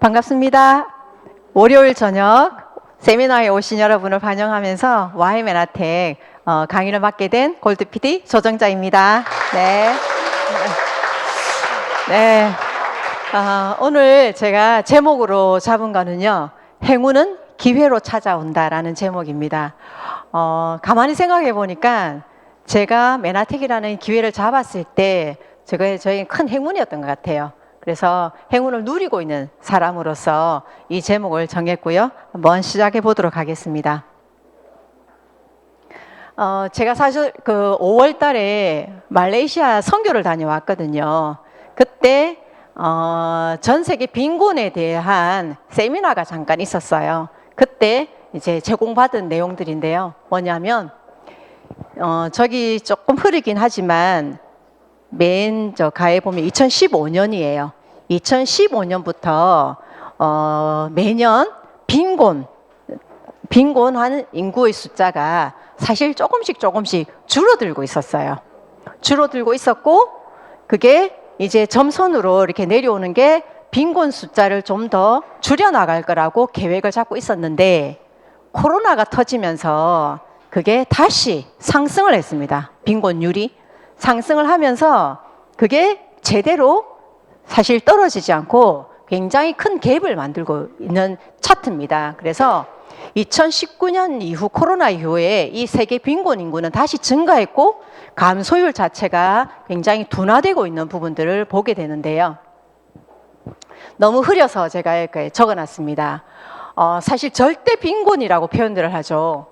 반갑습니다. 월요일 저녁 세미나에 오신 여러분을 환영하면서 Y맨하텍 강의를 맡게 된 골드 PD 조정자입니다. 네. 오늘 제가 제목으로 잡은 거는요, 행운은 기회로 찾아온다라는 제목입니다. 가만히 생각해 보니까 제가 맨하텍이라는 기회를 잡았을 때 저희 큰 행운이었던 것 같아요. 그래서 행운을 누리고 있는 사람으로서 이 제목을 정했고요. 한번 시작해 보도록 하겠습니다. 제가 사실 5월 달에 말레이시아 선교를 다녀왔거든요. 그때 전 세계 빈곤에 대한 세미나가 잠깐 있었어요. 그때 이제 제공받은 내용들인데요. 뭐냐면 저기 조금 흐르긴 하지만 맨 저 가에 보면 2015년이에요. 2015년부터 매년 빈곤한 인구의 숫자가 사실 조금씩 줄어들고 있었어요. 줄어들고 있었고, 그게 이제 점선으로 이렇게 내려오는 게 빈곤 숫자를 좀 더 줄여나갈 거라고 계획을 잡고 있었는데, 코로나가 터지면서 그게 다시 상승을 했습니다. 빈곤율이 상승을 하면서 그게 제대로 사실 떨어지지 않고 굉장히 큰 갭을 만들고 있는 차트입니다. 그래서 2019년 이후, 코로나 이후에 이 세계 빈곤 인구는 다시 증가했고 감소율 자체가 굉장히 둔화되고 있는 부분들을 보게 되는데요. 너무 흐려서 제가 이렇게 적어놨습니다. 사실 절대 빈곤이라고 표현들을 하죠.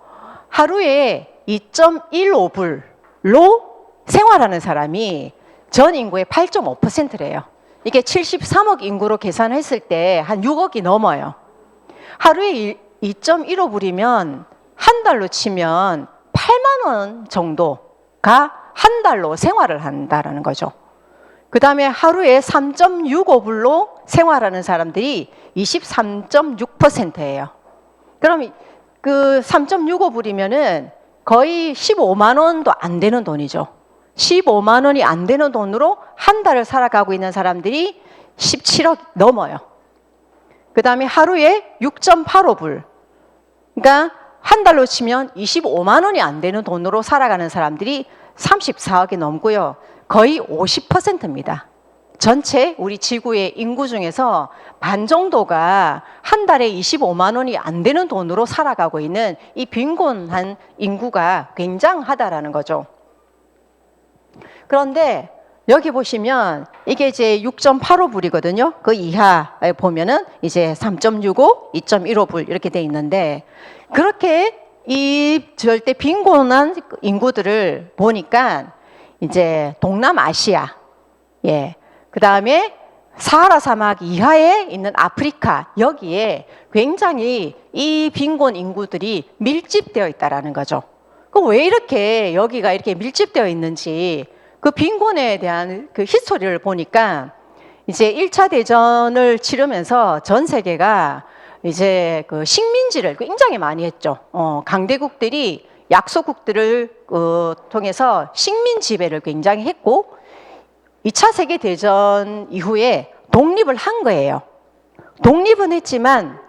하루에 2.15불로 생활하는 사람이 전 인구의 8.5%래요. 이게 73억 인구로 계산했을 때 한 6억이 넘어요. 하루에 2.15불이면 한 달로 치면 8만 원 정도가 한 달로 생활을 한다는 거죠. 그 다음에 하루에 3.65불로 생활하는 사람들이 23.6%예요. 그럼 그 3.65불이면은 거의 15만 원도 안 되는 돈이죠. 15만 원이 안 되는 돈으로 한 달을 살아가고 있는 사람들이 17억 넘어요. 그 다음에 하루에 6.85불. 그러니까 한 달로 치면 25만 원이 안 되는 돈으로 살아가는 사람들이 34억이 넘고요. 거의 50%입니다. 전체 우리 지구의 인구 중에서 반 정도가 한 달에 25만 원이 안 되는 돈으로 살아가고 있는 이 빈곤한 인구가 굉장하다라는 거죠. 그런데 여기 보시면 이게 이제 6.85불이거든요. 그 이하에 보면은 이제 3.65, 2.15불 이렇게 돼 있는데, 그렇게 이 절대 빈곤한 인구들을 보니까 이제 동남아시아, 그 다음에 사하라 사막 이하에 있는 아프리카, 여기에 굉장히 이 빈곤 인구들이 밀집되어 있다라는 거죠. 그럼 왜 이렇게 여기가 이렇게 밀집되어 있는지, 그 빈곤에 대한 그 히스토리를 보니까 이제 1차 대전을 치르면서 전 세계가 이제 그 식민지를 굉장히 많이 했죠. 강대국들이 약소국들을 통해서 식민 지배를 굉장히 했고, 2차 세계대전 이후에 독립을 한 거예요. 독립은 했지만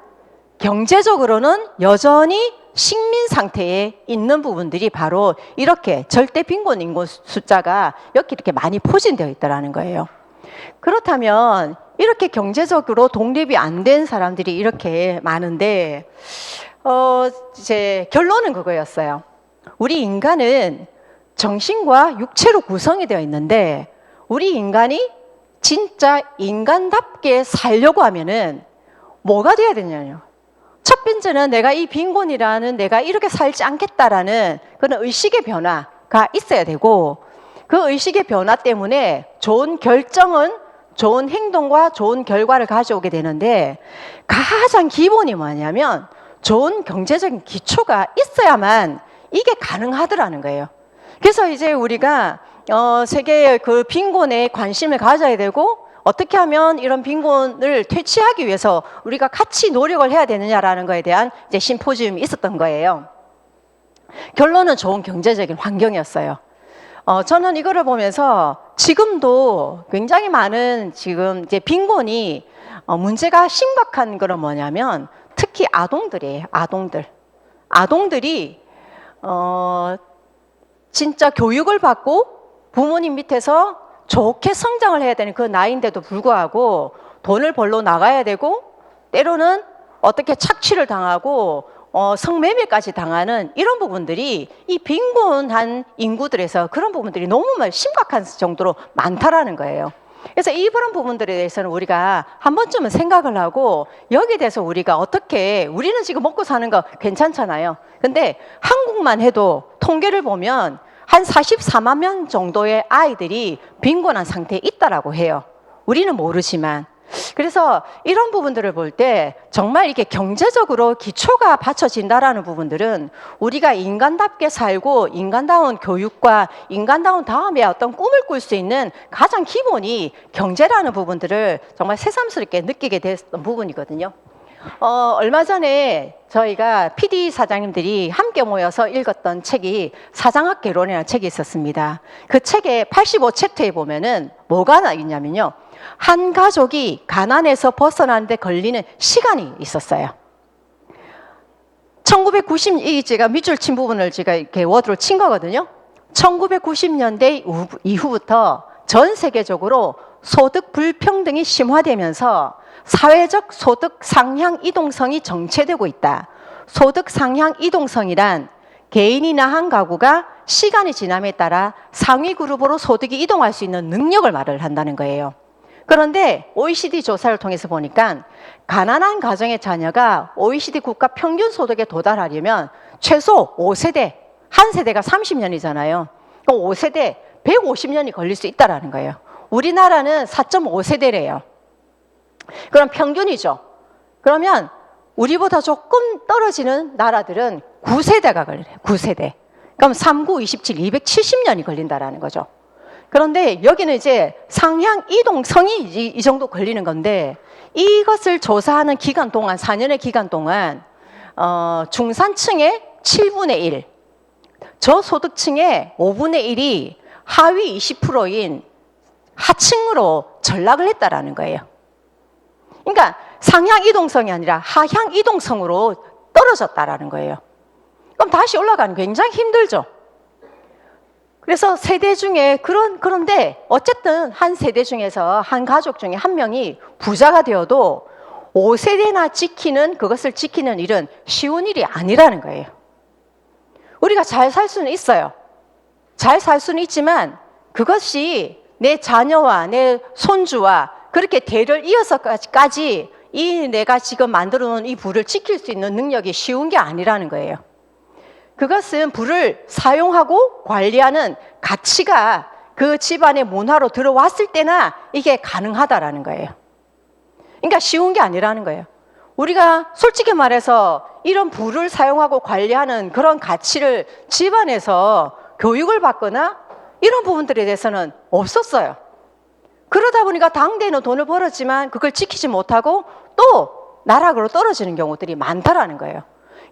경제적으로는 여전히 식민 상태에 있는 부분들이 바로 이렇게 절대 빈곤 인구 숫자가 이렇게 많이 포진되어 있다는 거예요. 그렇다면 이렇게 경제적으로 독립이 안 된 사람들이 이렇게 많은데, 이제 결론은 그거였어요. 우리 인간은 정신과 육체로 구성이 되어 있는데, 우리 인간이 진짜 인간답게 살려고 하면은 뭐가 돼야 되냐요. 첫 번째는 내가 이 빈곤이라는, 내가 이렇게 살지 않겠다라는 그런 의식의 변화가 있어야 되고, 그 의식의 변화 때문에 좋은 결정은 좋은 행동과 좋은 결과를 가져오게 되는데, 가장 기본이 뭐냐면 좋은 경제적인 기초가 있어야만 이게 가능하더라는 거예요. 그래서 이제 우리가 세계의 그 빈곤에 관심을 가져야 되고, 어떻게 하면 이런 빈곤을 퇴치하기 위해서 우리가 같이 노력을 해야 되느냐라는 거에 대한 이제 심포지움이 있었던 거예요. 결론은 좋은 경제적인 환경이었어요. 저는 이거를 보면서 지금도 굉장히 많은 지금 이제 빈곤이 문제가 심각한 거는 뭐냐면 특히 아동들이에요. 아동들이 진짜 교육을 받고 부모님 밑에서 좋게 성장을 해야 되는 그 나이인데도 불구하고 돈을 벌러 나가야 되고 때로는 어떻게 착취를 당하고 성매매까지 당하는 이런 부분들이 이 빈곤한 인구들에서 그런 부분들이 너무 심각한 정도로 많다라는 거예요. 그래서 이런 부분들에 대해서는 우리가 한 번쯤은 생각을 하고 여기에 대해서 우리가 어떻게 우리는 지금 먹고 사는 거 괜찮잖아요. 근데 한국만 해도 통계를 보면 한 44만 명 정도의 아이들이 빈곤한 상태에 있다라고 해요. 우리는 모르지만. 그래서 이런 부분들을 볼 때 정말 이게 경제적으로 기초가 받쳐진다라는 부분들은 우리가 인간답게 살고 인간다운 교육과 인간다운 다음에 어떤 꿈을 꿀 수 있는 가장 기본이 경제라는 부분들을 정말 새삼스럽게 느끼게 됐던 부분이거든요. 얼마 전에 저희가 PD 사장님들이 함께 모여서 읽었던 책이 사장학 개론이라는 책이 있었습니다. 그 책의 85챕터에 보면은 뭐가 있냐면요. 한 가족이 가난에서 벗어나는데 걸리는 시간이 있었어요. 1990, 제가 밑줄 친 부분을 제가 이렇게 워드로 친 거거든요. 1990년대 이후부터 전 세계적으로 소득 불평등이 심화되면서 사회적 소득 상향 이동성이 정체되고 있다. 소득 상향 이동성이란 개인이나 한 가구가 시간이 지남에 따라 상위 그룹으로 소득이 이동할 수 있는 능력을 말을 한다는 거예요. 그런데 OECD 조사를 통해서 보니까 가난한 가정의 자녀가 OECD 국가 평균 소득에 도달하려면 최소 5세대, 한 세대가 30년이잖아요. 5세대 150년이 걸릴 수 있다는 거예요. 우리나라는 4.5세대래요. 그럼 평균이죠. 그러면 우리보다 조금 떨어지는 나라들은 9세대가 걸려요. 9세대. 그럼 39, 27, 270년이 걸린다라는 거죠. 그런데 여기는 이제 상향 이동성이 이 정도 걸리는 건데 이것을 조사하는 기간 동안 4년의 기간 동안 중산층의 7분의 1, 저소득층의 5분의 1이 하위 20%인 하층으로 전락을 했다라는 거예요. 그러니까 상향 이동성이 아니라 하향 이동성으로 떨어졌다라는 거예요. 그럼 다시 올라가는 게 굉장히 힘들죠. 그래서 세대 중에 그런데 어쨌든 한 세대 중에서 한 가족 중에 한 명이 부자가 되어도 5세대나 그것을 지키는 일은 쉬운 일이 아니라는 거예요. 우리가 잘 살 수는 있어요. 잘 살 수는 있지만 그것이 내 자녀와 내 손주와 그렇게 대를 이어서까지 내가 지금 만들어 놓은 이 부를 지킬 수 있는 능력이 쉬운 게 아니라는 거예요. 그것은 부를 사용하고 관리하는 가치가 그 집안의 문화로 들어왔을 때나 이게 가능하다라는 거예요. 그러니까 쉬운 게 아니라는 거예요. 우리가 솔직히 말해서 이런 부를 사용하고 관리하는 그런 가치를 집안에서 교육을 받거나 이런 부분들에 대해서는 없었어요. 그러다 보니까 당대는 돈을 벌었지만 그걸 지키지 못하고 또 나락으로 떨어지는 경우들이 많다라는 거예요.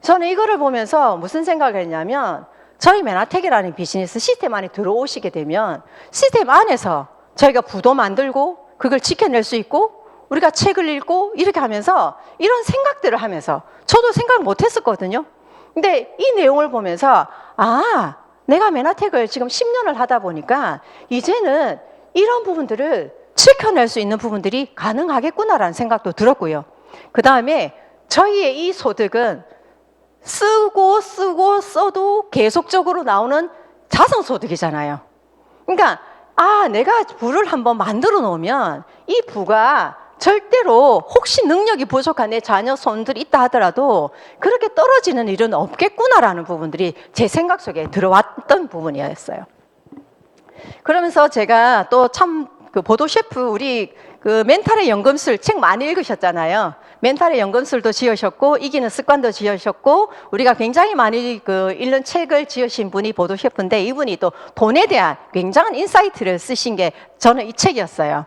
저는 이거를 보면서 무슨 생각을 했냐면 저희 메나텍이라는 비즈니스 시스템 안에 들어오시게 되면 시스템 안에서 저희가 부도 만들고 그걸 지켜낼 수 있고 우리가 책을 읽고 이렇게 하면서 이런 생각들을 하면서 저도 생각을 못 했었거든요. 근데 이 내용을 보면서 내가 메나텍을 지금 10년을 하다 보니까 이제는 이런 부분들을 지켜낼 수 있는 부분들이 가능하겠구나라는 생각도 들었고요. 그 다음에 저희의 이 소득은 쓰고 써도 계속적으로 나오는 자선소득이잖아요. 그러니까 내가 부를 한번 만들어 놓으면 이 부가 절대로 혹시 능력이 부족한 내 자녀 손들이 있다 하더라도 그렇게 떨어지는 일은 없겠구나라는 부분들이 제 생각 속에 들어왔던 부분이었어요. 그러면서 제가 또 참 보도 셰프 우리 그 멘탈의 연금술 책 많이 읽으셨잖아요. 멘탈의 연금술도 지으셨고 이기는 습관도 지으셨고 우리가 굉장히 많이 읽는 책을 지으신 분이 보도 셰프인데 이분이 또 돈에 대한 굉장한 인사이트를 쓰신 게 저는 이 책이었어요.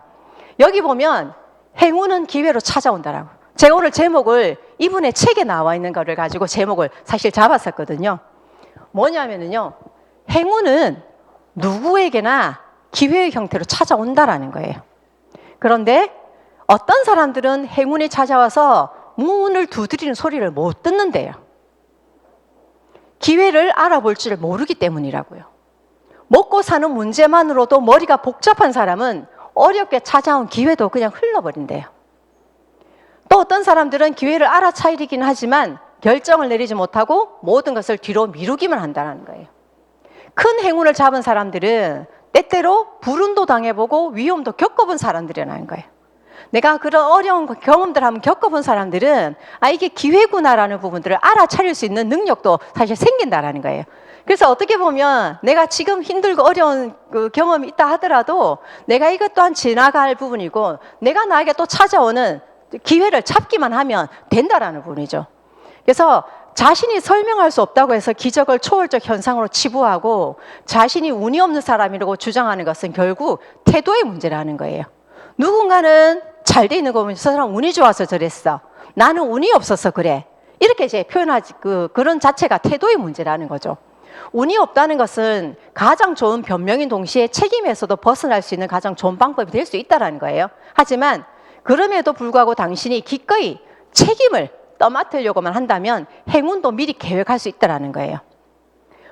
여기 보면 행운은 기회로 찾아온다라고. 제가 오늘 제목을 이분의 책에 나와 있는 거를 가지고 제목을 사실 잡았었거든요. 뭐냐면은요. 행운은 누구에게나 기회의 형태로 찾아온다라는 거예요. 그런데 어떤 사람들은 행운이 찾아와서 문을 두드리는 소리를 못 듣는데요. 기회를 알아볼 줄 모르기 때문이라고요. 먹고 사는 문제만으로도 머리가 복잡한 사람은 어렵게 찾아온 기회도 그냥 흘러버린대요. 또 어떤 사람들은 기회를 알아차리긴 하지만 결정을 내리지 못하고 모든 것을 뒤로 미루기만 한다는 거예요. 큰 행운을 잡은 사람들은 때때로 불운도 당해보고 위험도 겪어본 사람들이라는 거예요. 내가 그런 어려운 경험들을 한번 겪어본 사람들은 이게 기회구나라는 부분들을 알아차릴 수 있는 능력도 사실 생긴다라는 거예요. 그래서 어떻게 보면 내가 지금 힘들고 어려운 그 경험이 있다 하더라도 내가 이것 또한 지나갈 부분이고 내가 나에게 또 찾아오는 기회를 잡기만 하면 된다라는 부분이죠. 그래서 자신이 설명할 수 없다고 해서 기적을 초월적 현상으로 치부하고 자신이 운이 없는 사람이라고 주장하는 것은 결국 태도의 문제라는 거예요. 누군가는 잘 돼 있는 거 보면 저 사람 운이 좋아서 저랬어. 나는 운이 없어서 그래. 이렇게 이제 표현하지, 그런 자체가 태도의 문제라는 거죠. 운이 없다는 것은 가장 좋은 변명인 동시에 책임에서도 벗어날 수 있는 가장 좋은 방법이 될 수 있다는 거예요. 하지만 그럼에도 불구하고 당신이 기꺼이 책임을 떠맡으려고만 한다면 행운도 미리 계획할 수 있다는 거예요.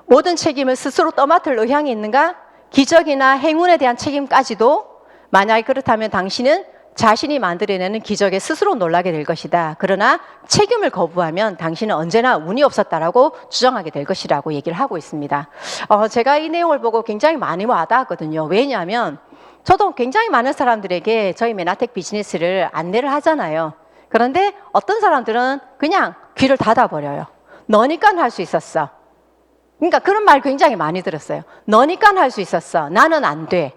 모든 책임을 스스로 떠맡을 의향이 있는가? 기적이나 행운에 대한 책임까지도 만약에 그렇다면 당신은 자신이 만들어내는 기적에 스스로 놀라게 될 것이다. 그러나 책임을 거부하면 당신은 언제나 운이 없었다라고 주장하게 될 것이라고 얘기를 하고 있습니다. 제가 이 내용을 보고 굉장히 많이 와닿았거든요. 왜냐하면 저도 굉장히 많은 사람들에게 저희 메나텍 비즈니스를 안내를 하잖아요. 그런데 어떤 사람들은 그냥 귀를 닫아버려요. 너니까 할 수 있었어. 그러니까 그런 말 굉장히 많이 들었어요. 너니까 할 수 있었어. 나는 안 돼.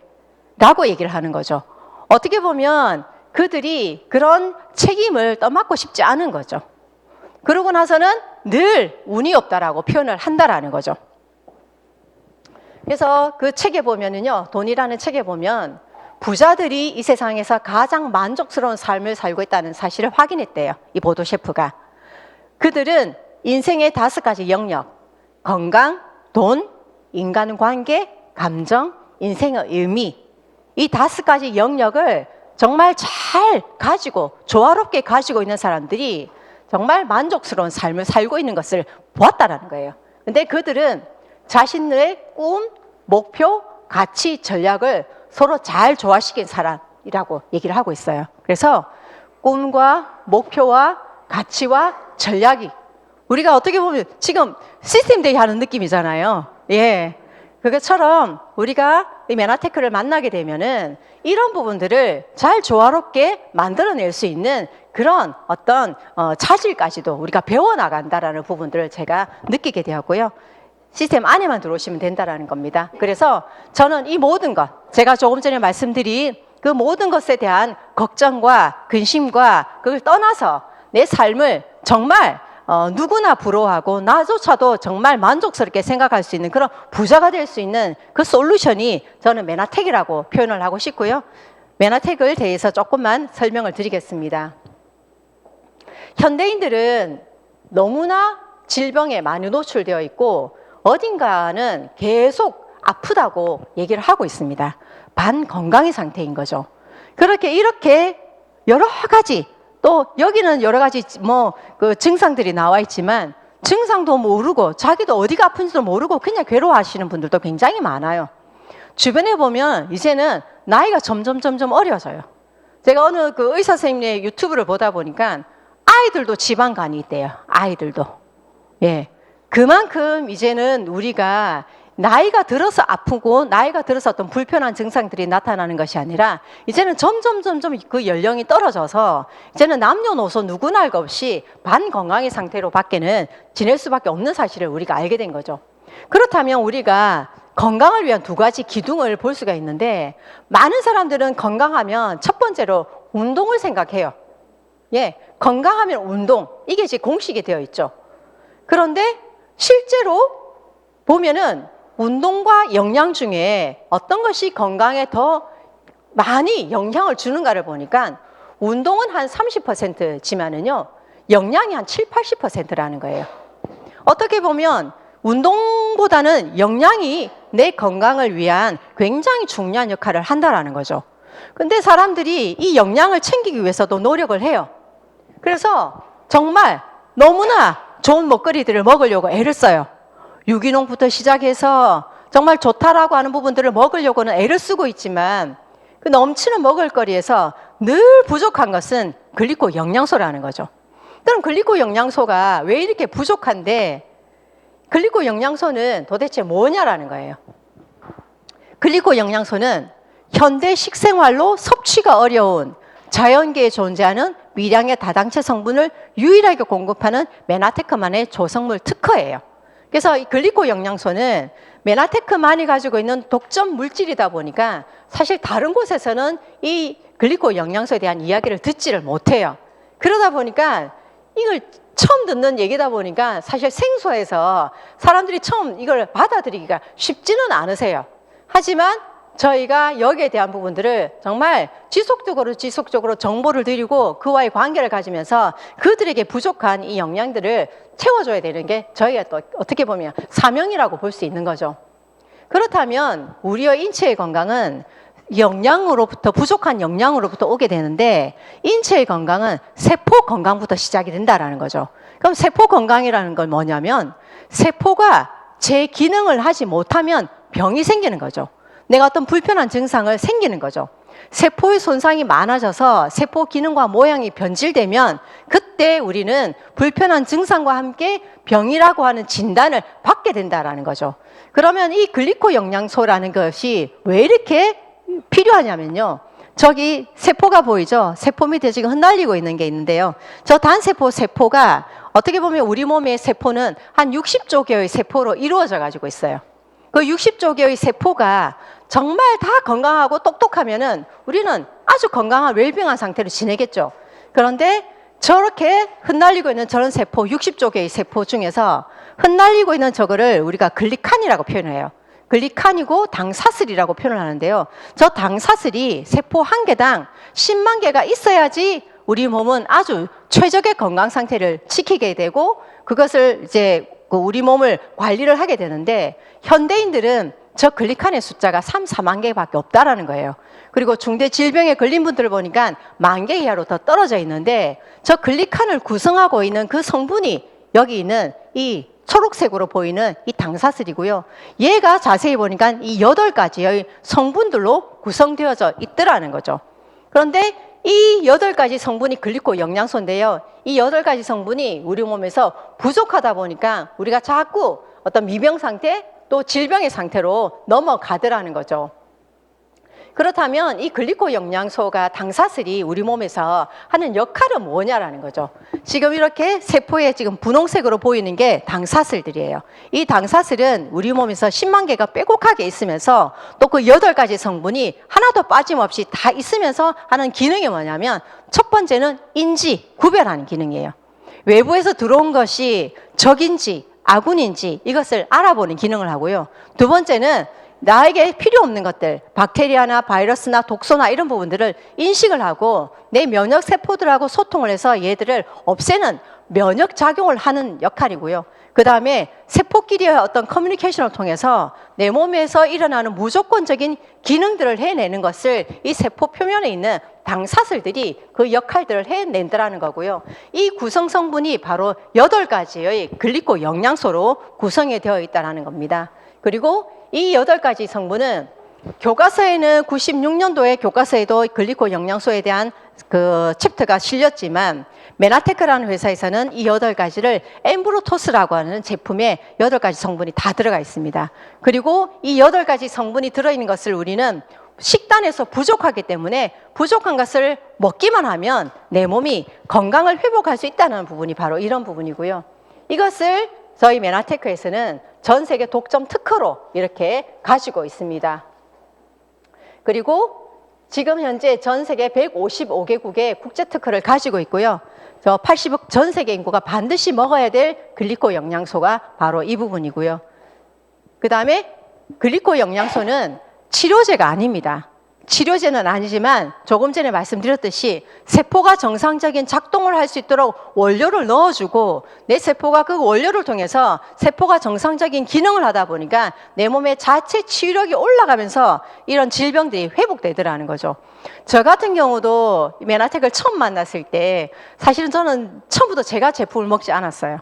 라고 얘기를 하는 거죠. 어떻게 보면 그들이 그런 책임을 떠맡고 싶지 않은 거죠. 그러고 나서는 늘 운이 없다라고 표현을 한다라는 거죠. 그래서 그 책에 보면은요, 돈이라는 책에 보면 부자들이 이 세상에서 가장 만족스러운 삶을 살고 있다는 사실을 확인했대요. 이 보도 셰프가. 그들은 인생의 5가지 영역, 건강, 돈, 인간관계, 감정, 인생의 의미, 이 5가지 영역을 정말 잘 가지고 조화롭게 가지고 있는 사람들이 정말 만족스러운 삶을 살고 있는 것을 보았다라는 거예요. 근데 그들은 자신의 꿈, 목표, 가치, 전략을 서로 잘 조화시킨 사람이라고 얘기를 하고 있어요. 그래서 꿈과 목표와 가치와 전략이 우리가 어떻게 보면 지금 시스템 데이 하는 느낌이잖아요. 예. 그것처럼 우리가 이 메나테크를 만나게 되면은 이런 부분들을 잘 조화롭게 만들어낼 수 있는 그런 어떤 차질까지도 우리가 배워나간다라는 부분들을 제가 느끼게 되었고요. 시스템 안에만 들어오시면 된다라는 겁니다. 그래서 저는 이 모든 것, 제가 조금 전에 말씀드린 그 모든 것에 대한 걱정과 근심과 그걸 떠나서 내 삶을 정말 누구나 부러워하고 나조차도 정말 만족스럽게 생각할 수 있는 그런 부자가 될 수 있는 그 솔루션이 저는 메나텍이라고 표현을 하고 싶고요. 메나텍을 대해서 조금만 설명을 드리겠습니다. 현대인들은 너무나 질병에 많이 노출되어 있고 어딘가는 계속 아프다고 얘기를 하고 있습니다. 반건강의 상태인 거죠. 이렇게 여러 가지 또 여기는 여러 가지 그 증상들이 나와 있지만 증상도 모르고 자기도 어디가 아픈지도 모르고 그냥 괴로워하시는 분들도 굉장히 많아요. 주변에 보면 이제는 나이가 점점 어려져요. 제가 어느 그 의사 선생님의 유튜브를 보다 보니까 아이들도 지방간이 있대요. 아이들도. 예. 그만큼 이제는 우리가 나이가 들어서 아프고 나이가 들어서 어떤 불편한 증상들이 나타나는 것이 아니라 이제는 점점 그 연령이 떨어져서 이제는 남녀노소 누구나 할 것 없이 반건강의 상태로 밖에는 지낼 수밖에 없는 사실을 우리가 알게 된 거죠. 그렇다면 우리가 건강을 위한 2가지 기둥을 볼 수가 있는데 많은 사람들은 건강하면 첫 번째로 운동을 생각해요. 예, 건강하면 운동, 이게 이제 공식이 되어 있죠. 그런데 실제로 보면은 운동과 영양 중에 어떤 것이 건강에 더 많이 영향을 주는가를 보니까 운동은 한 30%지만은요, 영양이 한 70~80%라는 거예요. 어떻게 보면 운동보다는 영양이 내 건강을 위한 굉장히 중요한 역할을 한다라는 거죠. 근데 사람들이 이 영양을 챙기기 위해서도 노력을 해요. 그래서 정말 너무나 좋은 먹거리들을 먹으려고 애를 써요. 유기농부터 시작해서 정말 좋다라고 하는 부분들을 먹으려고는 애를 쓰고 있지만 그 넘치는 먹을거리에서 늘 부족한 것은 글리코 영양소라는 거죠. 그럼 글리코 영양소가 왜 이렇게 부족한데 글리코 영양소는 도대체 뭐냐라는 거예요. 글리코 영양소는 현대 식생활로 섭취가 어려운 자연계에 존재하는 미량의 다당체 성분을 유일하게 공급하는 메나테크만의 조성물 특허예요. 그래서 이 글리코 영양소는 메나테크만이 가지고 있는 독점 물질이다 보니까 사실 다른 곳에서는 이 글리코 영양소에 대한 이야기를 듣지를 못해요. 그러다 보니까 이걸 처음 듣는 얘기다 보니까 사실 생소해서 사람들이 처음 이걸 받아들이기가 쉽지는 않으세요. 하지만 저희가 여기에 대한 부분들을 정말 지속적으로 정보를 드리고 그와의 관계를 가지면서 그들에게 부족한 이 영양들을 채워줘야 되는 게 저희가 또 어떻게 보면 사명이라고 볼 수 있는 거죠. 그렇다면 우리의 인체의 건강은 영양으로부터 부족한 영양으로부터 오게 되는데 인체의 건강은 세포 건강부터 시작이 된다라는 거죠. 그럼 세포 건강이라는 건 뭐냐면 세포가 제 기능을 하지 못하면 병이 생기는 거죠. 내가 어떤 불편한 증상을 생기는 거죠. 세포의 손상이 많아져서 세포 기능과 모양이 변질되면 그때 우리는 불편한 증상과 함께 병이라고 하는 진단을 받게 된다라는 거죠. 그러면 이 글리코 영양소라는 것이 왜 이렇게 필요하냐면요. 저기 세포가 보이죠? 세포 밑에 지금 흩날리고 있는 게 있는데요. 저 세포가 어떻게 보면 우리 몸의 세포는 한 60조 개의 세포로 이루어져 가지고 있어요. 그 60조 개의 세포가 정말 다 건강하고 똑똑하면은 우리는 아주 건강한 웰빙한 상태로 지내겠죠. 그런데 저렇게 흩날리고 있는 저런 세포, 60조 개의 세포 중에서 흩날리고 있는 저거를 우리가 글리칸이라고 표현해요. 글리칸이고 당사슬이라고 표현을 하는데요. 저 당사슬이 세포 한 개당 10만 개가 있어야지 우리 몸은 아주 최적의 건강 상태를 지키게 되고 그것을 이제 우리 몸을 관리를 하게 되는데 현대인들은 저 글리칸의 숫자가 3, 4만 개밖에 없다라는 거예요. 그리고 중대 질병에 걸린 분들을 보니까 10,000개 이하로 더 떨어져 있는데 저 글리칸을 구성하고 있는 그 성분이 여기 있는 이 초록색으로 보이는 이 당사슬이고요. 얘가 자세히 보니까 이 8가지의 성분들로 구성되어져 있더라는 거죠. 그런데 이 8가지 성분이 글리코 영양소인데요. 이 8가지 성분이 우리 몸에서 부족하다 보니까 우리가 자꾸 어떤 미병 상태 또 질병의 상태로 넘어가더라는 거죠. 그렇다면 이 글리코 영양소가 당사슬이 우리 몸에서 하는 역할은 뭐냐라는 거죠. 지금 이렇게 세포에 지금 분홍색으로 보이는 게 당사슬들이에요. 이 당사슬은 우리 몸에서 10만 개가 빼곡하게 있으면서 또 그 8가지 성분이 하나도 빠짐없이 다 있으면서 하는 기능이 뭐냐면 첫 번째는 인지, 구별하는 기능이에요. 외부에서 들어온 것이 적인지 아군인지 이것을 알아보는 기능을 하고요. 두 번째는 나에게 필요 없는 것들, 박테리아나 바이러스나 독소나 이런 부분들을 인식을 하고 내 면역 세포들하고 소통을 해서 얘들을 없애는 면역 작용을 하는 역할이고요. 그 다음에 세포끼리의 어떤 커뮤니케이션을 통해서 내 몸에서 일어나는 무조건적인 기능들을 해내는 것을 이 세포 표면에 있는 당사슬들이 그 역할들을 해낸다는 거고요. 이 구성 성분이 바로 8가지의 글리코 영양소로 구성이 되어 있다는 겁니다. 그리고 이 8가지 성분은 교과서에는 96년도에 교과서에도 글리코 영양소에 대한 그 챕터가 실렸지만 메나테크라는 회사에서는 이 8가지를 엠브로토스라고 하는 제품에 8가지 성분이 다 들어가 있습니다. 그리고 이 8가지 성분이 들어있는 것을 우리는 식단에서 부족하기 때문에 부족한 것을 먹기만 하면 내 몸이 건강을 회복할 수 있다는 부분이 바로 이런 부분이고요. 이것을 저희 메나테크에서는 전 세계 독점 특허로 이렇게 가지고 있습니다. 그리고 지금 현재 전 세계 155개국의 국제 특허를 가지고 있고요. 저 80억 전 세계 인구가 반드시 먹어야 될 글리코 영양소가 바로 이 부분이고요. 그 다음에 글리코 영양소는 치료제가 아닙니다. 치료제는 아니지만 조금 전에 말씀드렸듯이 세포가 정상적인 작동을 할 수 있도록 원료를 넣어주고 내 세포가 그 원료를 통해서 세포가 정상적인 기능을 하다 보니까 내 몸의 자체 치유력이 올라가면서 이런 질병들이 회복되더라는 거죠. 저 같은 경우도 메나텍을 처음 만났을 때 사실은 저는 처음부터 제가 제품을 먹지 않았어요.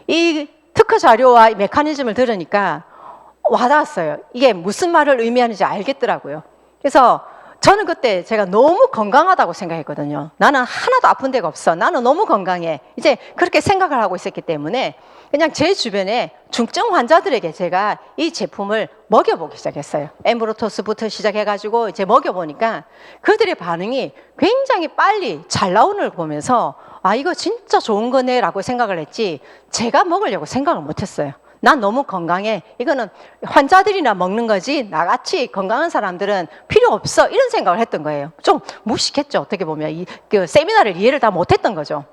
이 특허 자료와 이 메커니즘을 들으니까 와닿았어요. 이게 무슨 말을 의미하는지 알겠더라고요. 그래서 저는 그때 제가 너무 건강하다고 생각했거든요. 나는 하나도 아픈 데가 없어. 나는 너무 건강해. 이제 그렇게 생각을 하고 있었기 때문에 그냥 제 주변에 중증 환자들에게 제가 이 제품을 먹여보기 시작했어요. 엠브로토스부터 시작해가지고 이제 먹여보니까 그들의 반응이 굉장히 빨리 잘 나오는 걸 보면서 아, 이거 진짜 좋은 거네 라고 생각을 했지 제가 먹으려고 생각을 못했어요. 난 너무 건강해. 이거는 환자들이나 먹는 거지 나같이 건강한 사람들은 필요 없어. 이런 생각을 했던 거예요. 좀 무식했죠. 어떻게 보면 그 세미나를 이해를 다 못했던 거죠.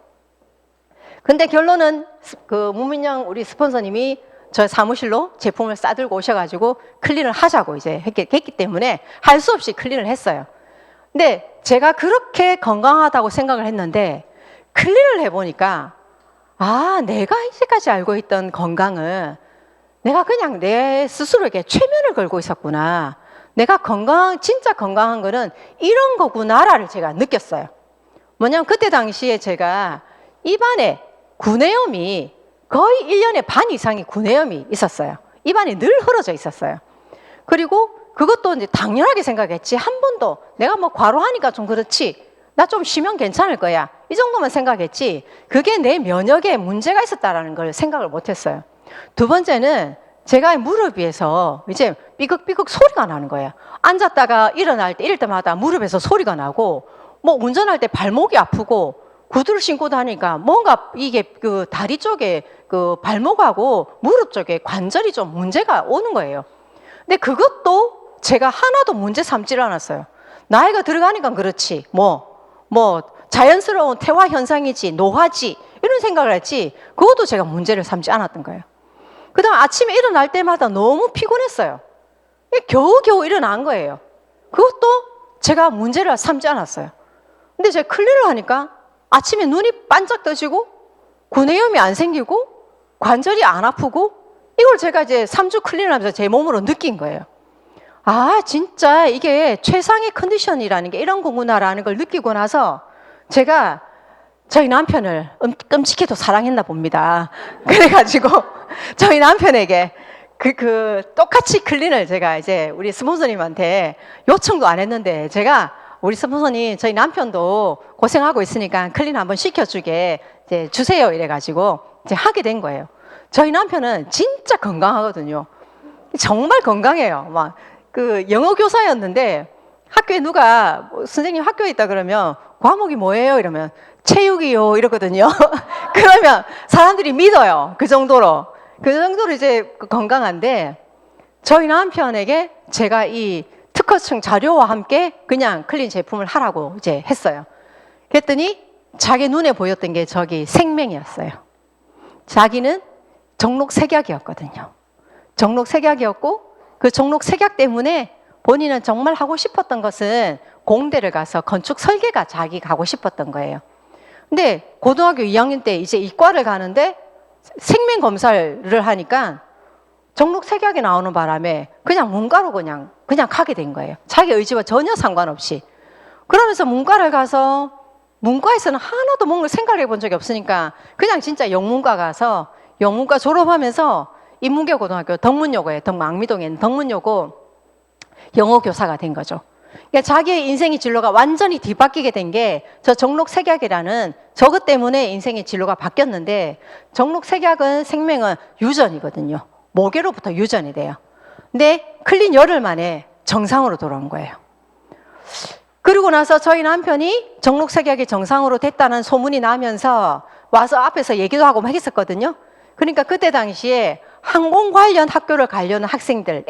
근데 결론은 그 문민영 우리 스폰서님이 저 사무실로 제품을 싸들고 오셔가지고 클린을 하자고 이제 했기 때문에 할 수 없이 클린을 했어요. 근데 제가 그렇게 건강하다고 생각을 했는데 클린을 해보니까 아, 내가 이제까지 알고 있던 건강은 내가 그냥 내 스스로에게 최면을 걸고 있었구나. 내가 진짜 건강한 거는 이런 거구나를 제가 느꼈어요. 뭐냐면 그때 당시에 제가 입안에 구내염이 거의 1년에 반 이상의 구내염이 있었어요. 입안이 늘 흐러져 있었어요. 그리고 그것도 이제 당연하게 생각했지. 한 번도 내가 뭐 과로하니까 좀 그렇지. 나 좀 쉬면 괜찮을 거야. 이 정도만 생각했지 그게 내 면역에 문제가 있었다라는 걸 생각을 못했어요. 두 번째는 제가 무릎 위에서 이제 삐걱삐걱 소리가 나는 거예요. 앉았다가 일어날 때 이럴 때마다 무릎에서 소리가 나고 뭐 운전할 때 발목이 아프고 구두를 신고 다니까 뭔가 이게 그 다리 쪽에 그 발목하고 무릎 쪽에 관절이 좀 문제가 오는 거예요. 근데 그것도 제가 하나도 문제 삼지를 않았어요. 나이가 들어가니까 그렇지 뭐 자연스러운 퇴화 현상이지 노화지 이런 생각을 했지 그것도 제가 문제를 삼지 않았던 거예요. 그 다음 아침에 일어날 때마다 너무 피곤했어요. 겨우겨우 일어난 거예요. 그것도 제가 문제를 삼지 않았어요. 근데 제가 클린을 하니까 아침에 눈이 반짝 떠지고 구내염이 안 생기고 관절이 안 아프고 이걸 제가 이제 3주 클린을 하면서 제 몸으로 느낀 거예요. 아, 진짜 이게 최상의 컨디션이라는 게 이런 거구나라는 걸 느끼고 나서 제가 저희 남편을 끔찍해도 사랑했나 봅니다. 그래가지고 저희 남편에게 똑같이 클린을 제가 이제 우리 스폰서님한테 요청도 안 했는데 제가 우리 스폰서님 저희 남편도 고생하고 있으니까 클린 한번 시켜주게 이제 주세요 이래가지고 이제 하게 된 거예요. 저희 남편은 진짜 건강하거든요. 정말 건강해요. 막 그 영어 교사였는데 학교에 누가 선생님 학교에 있다 그러면 과목이 뭐예요? 이러면 체육이요 이러거든요. 그러면 사람들이 믿어요. 그 정도로 이제 건강한데 저희 남편에게 제가 이 특허청 자료와 함께 그냥 클린 제품을 하라고 이제 했어요. 그랬더니 자기 눈에 보였던 게 저기 생명이었어요. 자기는 정록색약이었거든요. 정록색약이었고 그 정록색약 때문에 본인은 정말 하고 싶었던 것은 공대를 가서 건축 설계가 자기 가고 싶었던 거예요. 근데 고등학교 2학년 때 이제 이과를 가는데 생명 검사를 하니까 정록색약이 나오는 바람에 그냥 문과로 그냥 가게 된 거예요. 자기 의지와 전혀 상관없이. 그러면서 문과를 가서 문과에서는 하나도 뭔가 생각해 본 적이 없으니까 그냥 진짜 영문과 가서 영문과 졸업하면서 인문계 고등학교 덕문여고에 악미동에 있는 덕문여고 영어 교사가 된 거죠. 그러니까 자기의 인생의 진로가 완전히 뒤바뀌게 된 게 저 정록색약이라는 저것 때문에 인생의 진로가 바뀌었는데 정록색약은 생명은 유전이거든요. 모계로부터 유전이 돼요. 근데 클린 열흘 만에 정상으로 돌아온 거예요. 그리고 나서 저희 남편이 정록색약이 정상으로 됐다는 소문이 나면서 와서 앞에서 얘기도 하고 막 했었거든요. 그러니까 그때 당시에 항공 관련 학교를 가려는 학생들,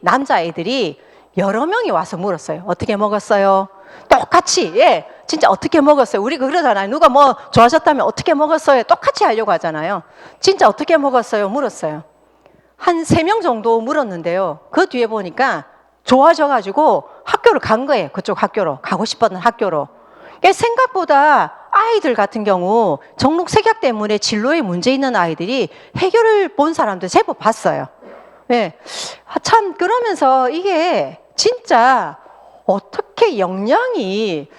남자애들이 여러 명이 와서 물었어요. 어떻게 먹었어요? 똑같이, 예, 진짜 어떻게 먹었어요? 우리 그러잖아요. 누가 뭐 좋아하셨다면 어떻게 먹었어요? 똑같이 하려고 하잖아요. 진짜 어떻게 먹었어요? 물었어요. 한 3명 정도 물었는데요. 그 뒤에 보니까 좋아져가지고 학교를 간 거예요. 그쪽 학교로. 가고 싶었던 학교로. 그러니까 생각보다 아이들 같은 경우 정록색약 때문에 진로에 문제 있는 아이들이 해결을 본 사람도 제법 봤어요. 네. 참 그러면서 이게 진짜 어떻게 영양이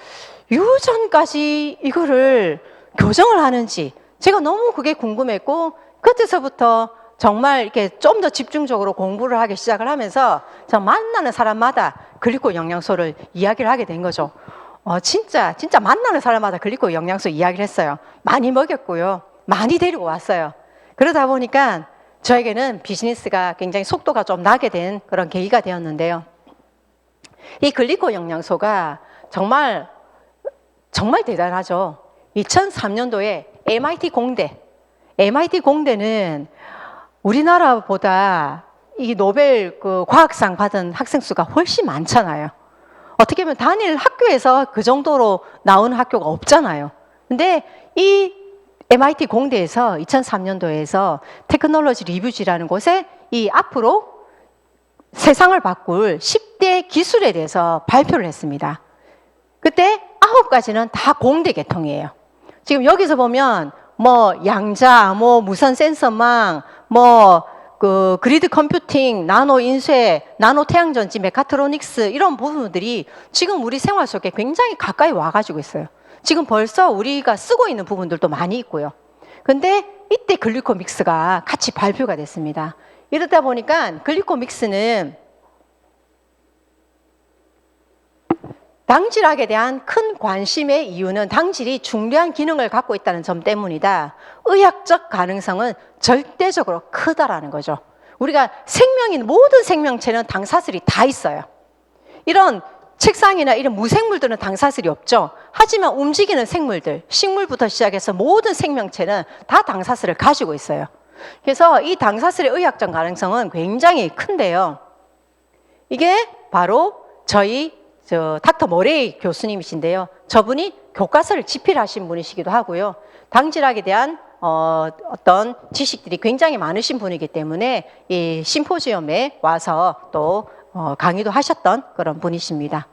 유전까지 이거를 교정을 하는지 제가 너무 그게 궁금했고, 그때서부터 정말 이렇게 좀 더 집중적으로 공부를 하기 시작을 하면서 저 만나는 사람마다 글리코 영양소를 이야기를 하게 된 거죠. 진짜 만나는 사람마다 글리코 영양소 이야기를 했어요. 많이 먹였고요. 많이 데리고 왔어요. 그러다 보니까 저에게는 비즈니스가 굉장히 속도가 좀 나게 된 그런 계기가 되었는데요. 이 글리코 영양소가 정말 대단하죠. 2003년도에 MIT 공대는 우리나라보다 이 노벨 그 과학상 받은 학생 수가 훨씬 많잖아요. 어떻게 보면 단일 학교에서 그 정도로 나오는 학교가 없잖아요. 근데 이 MIT 공대에서 2003년도에서 테크놀로지 리뷰지라는 곳에 이 앞으로 세상을 바꿀 10대 기술에 대해서 발표를 했습니다. 그때 9가지는 다 공대 계통이에요. 지금 여기서 보면 뭐 양자, 뭐 무선 센서망, 뭐 그 그리드 컴퓨팅, 나노 인쇄, 나노 태양전지, 메카트로닉스 이런 부분들이 지금 우리 생활 속에 굉장히 가까이 와가지고 있어요. 지금 벌써 우리가 쓰고 있는 부분들도 많이 있고요. 근데 이때 글리코 믹스가 같이 발표가 됐습니다. 이러다 보니까 글리코 믹스는 당질학에 대한 큰 관심의 이유는 당질이 중요한 기능을 갖고 있다는 점 때문이다. 의학적 가능성은 절대적으로 크다라는 거죠. 우리가 생명인 모든 생명체는 당사슬이 다 있어요. 이런 책상이나 이런 무생물들은 당사슬이 없죠. 하지만 움직이는 생물들, 식물부터 시작해서 모든 생명체는 다 당사슬을 가지고 있어요. 그래서 이 당사슬의 의학적 가능성은 굉장히 큰데요. 이게 바로 저희 닥터 모레이 교수님이신데요. 저분이 교과서를 집필하신 분이시기도 하고요. 당질학에 대한 어떤 지식들이 굉장히 많으신 분이기 때문에 이 심포지엄에 와서 또 강의도 하셨던 그런 분이십니다.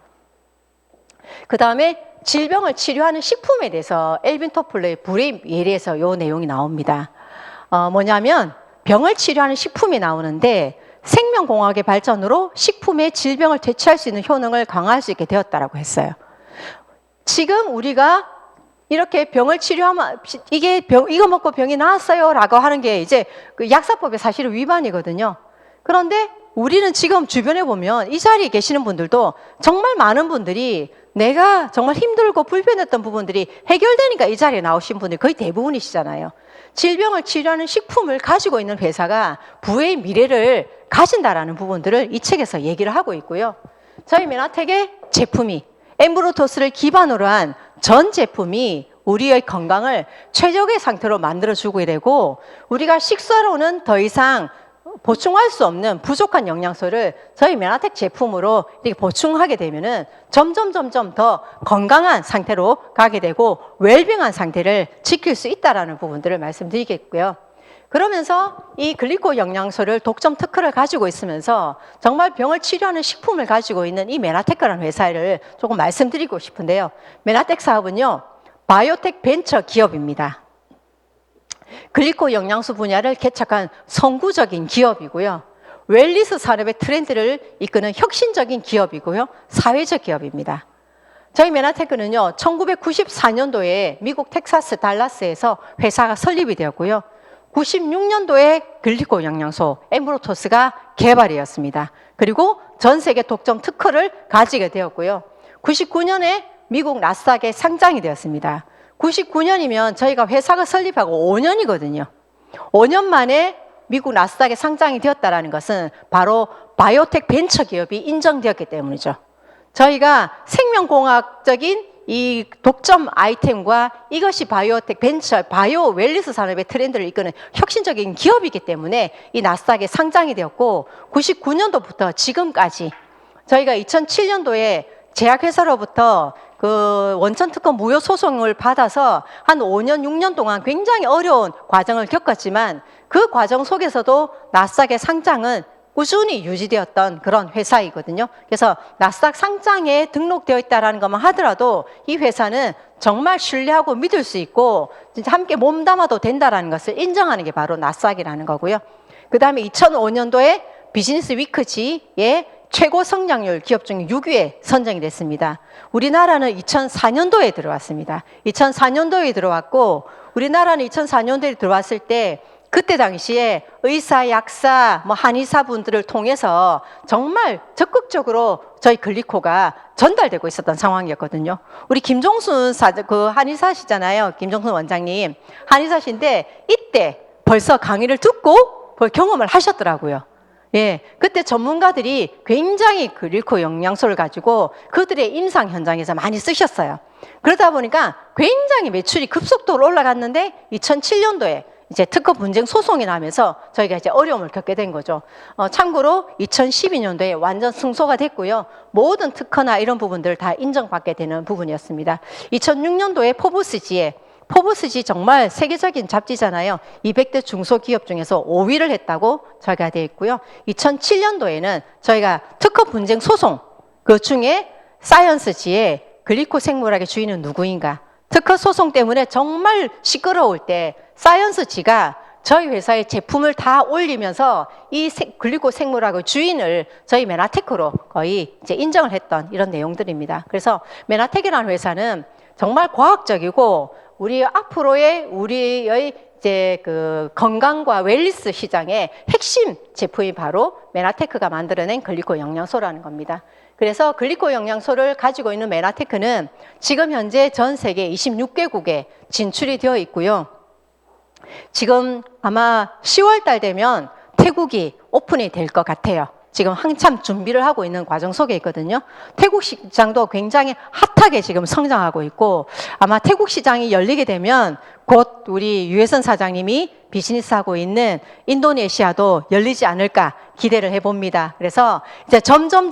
그 다음에 질병을 치료하는 식품에 대해서 엘빈 토플러의 불의 예리에서 이 내용이 나옵니다. 뭐냐면 병을 치료하는 식품이 나오는데 생명공학의 발전으로 식품의 질병을 대체할 수 있는 효능을 강화할 수 있게 되었다라고 했어요. 지금 우리가 이렇게 병을 치료하면 이거 먹고 병이 나았어요 라고 하는 게 이제 그 약사법의 사실은 위반이거든요. 그런데 우리는 지금 주변에 보면 이 자리에 계시는 분들도 정말 많은 분들이 내가 정말 힘들고 불편했던 부분들이 해결되니까 이 자리에 나오신 분들이 거의 대부분이시잖아요. 질병을 치료하는 식품을 가지고 있는 회사가 부의 미래를 가진다라는 부분들을 이 책에서 얘기를 하고 있고요. 저희 메나텍의 제품이 엠브로토스를 기반으로 한 전 제품이 우리의 건강을 최적의 상태로 만들어주게 되고, 우리가 식사로는 더 이상 보충할 수 없는 부족한 영양소를 저희 메나텍 제품으로 이렇게 보충하게 되면은 점점 더 건강한 상태로 가게 되고 웰빙한 상태를 지킬 수 있다라는 부분들을 말씀드리겠고요. 그러면서 이 글리코 영양소를 독점 특허를 가지고 있으면서 정말 병을 치료하는 식품을 가지고 있는 이 메나텍이라는 회사를 조금 말씀드리고 싶은데요. 메나텍 사업은요, 바이오텍 벤처 기업입니다. 글리코 영양소 분야를 개척한 선구적인 기업이고요. 웰니스 산업의 트렌드를 이끄는 혁신적인 기업이고요. 사회적 기업입니다. 저희 메나테크는요, 1994년도에 미국 텍사스 달라스에서 회사가 설립이 되었고요. 96년도에 글리코 영양소 엠브로토스가 개발이었습니다. 그리고 전 세계 독점 특허를 가지게 되었고요. 99년에 미국 나스닥에 상장이 되었습니다. 99년이면 저희가 회사가 설립하고 5년이거든요. 5년 만에 미국 나스닥에 상장이 되었다는 것은 바로 바이오텍 벤처 기업이 인정되었기 때문이죠. 저희가 생명공학적인 이 독점 아이템과 이것이 바이오텍 벤처, 바이오 웰니스 산업의 트렌드를 이끄는 혁신적인 기업이기 때문에 이 나스닥에 상장이 되었고, 99년도부터 지금까지 저희가 2007년도에 제약회사로부터 그 원천특허 무효 소송을 받아서 한 5년, 6년 동안 굉장히 어려운 과정을 겪었지만 그 과정 속에서도 나스닥의 상장은 꾸준히 유지되었던 그런 회사이거든요. 그래서 나스닥 상장에 등록되어 있다는 것만 하더라도 이 회사는 정말 신뢰하고 믿을 수 있고 진짜 함께 몸담아도 된다는 것을 인정하는 게 바로 나스닥이라는 거고요. 그 다음에 2005년도에 비즈니스 위크지의 최고 성장률 기업 중 6위에 선정이 됐습니다. 우리나라는 2004년도에 들어왔습니다. 2004년도에 들어왔고 우리나라는 2004년도에 들어왔을 때 그때 당시에 의사, 약사, 한의사 분들을 통해서 정말 적극적으로 저희 글리코가 전달되고 있었던 상황이었거든요. 우리 김종순 그 한의사시잖아요. 김종순 원장님. 한의사신데 이때 벌써 강의를 듣고 경험을 하셨더라고요. 예, 그때 전문가들이 굉장히 글리코 영양소를 가지고 그들의 임상 현장에서 많이 쓰셨어요. 그러다 보니까 굉장히 매출이 급속도로 올라갔는데 2007년도에 이제 특허 분쟁 소송이 나면서 저희가 이제 어려움을 겪게 된 거죠. 참고로 2012년도에 완전 승소가 됐고요. 모든 특허나 이런 부분들을 다 인정받게 되는 부분이었습니다. 2006년도에 포브스지 정말 세계적인 잡지잖아요. 200대 중소기업 중에서 5위를 했다고 저희가 되어 있고요. 2007년도에는 저희가 특허 분쟁 소송 그 중에 사이언스지의 글리코 생물학의 주인은 누구인가? 특허 소송 때문에 정말 시끄러울 때 사이언스지가 저희 회사의 제품을 다 올리면서 이 글리코 생물학의 주인을 저희 메나테크로 거의 이제 인정을 했던 이런 내용들입니다. 그래서 메나텍이라는 회사는 정말 과학적이고 우리의 이제 그 건강과 웰니스 시장의 핵심 제품이 바로 메나테크가 만들어낸 글리코 영양소라는 겁니다. 그래서 글리코 영양소를 가지고 있는 메나테크는 지금 현재 전 세계 26개국에 진출이 되어 있고요. 지금 아마 10월 달 되면 태국이 오픈이 될 것 같아요. 지금 한참 준비를 하고 있는 과정 속에 있거든요. 태국 시장도 굉장히 핫하게 지금 성장하고 있고 아마 태국 시장이 열리게 되면 곧 우리 유혜선 사장님이 비즈니스하고 있는 인도네시아도 열리지 않을까 기대를 해봅니다. 그래서 이제 점점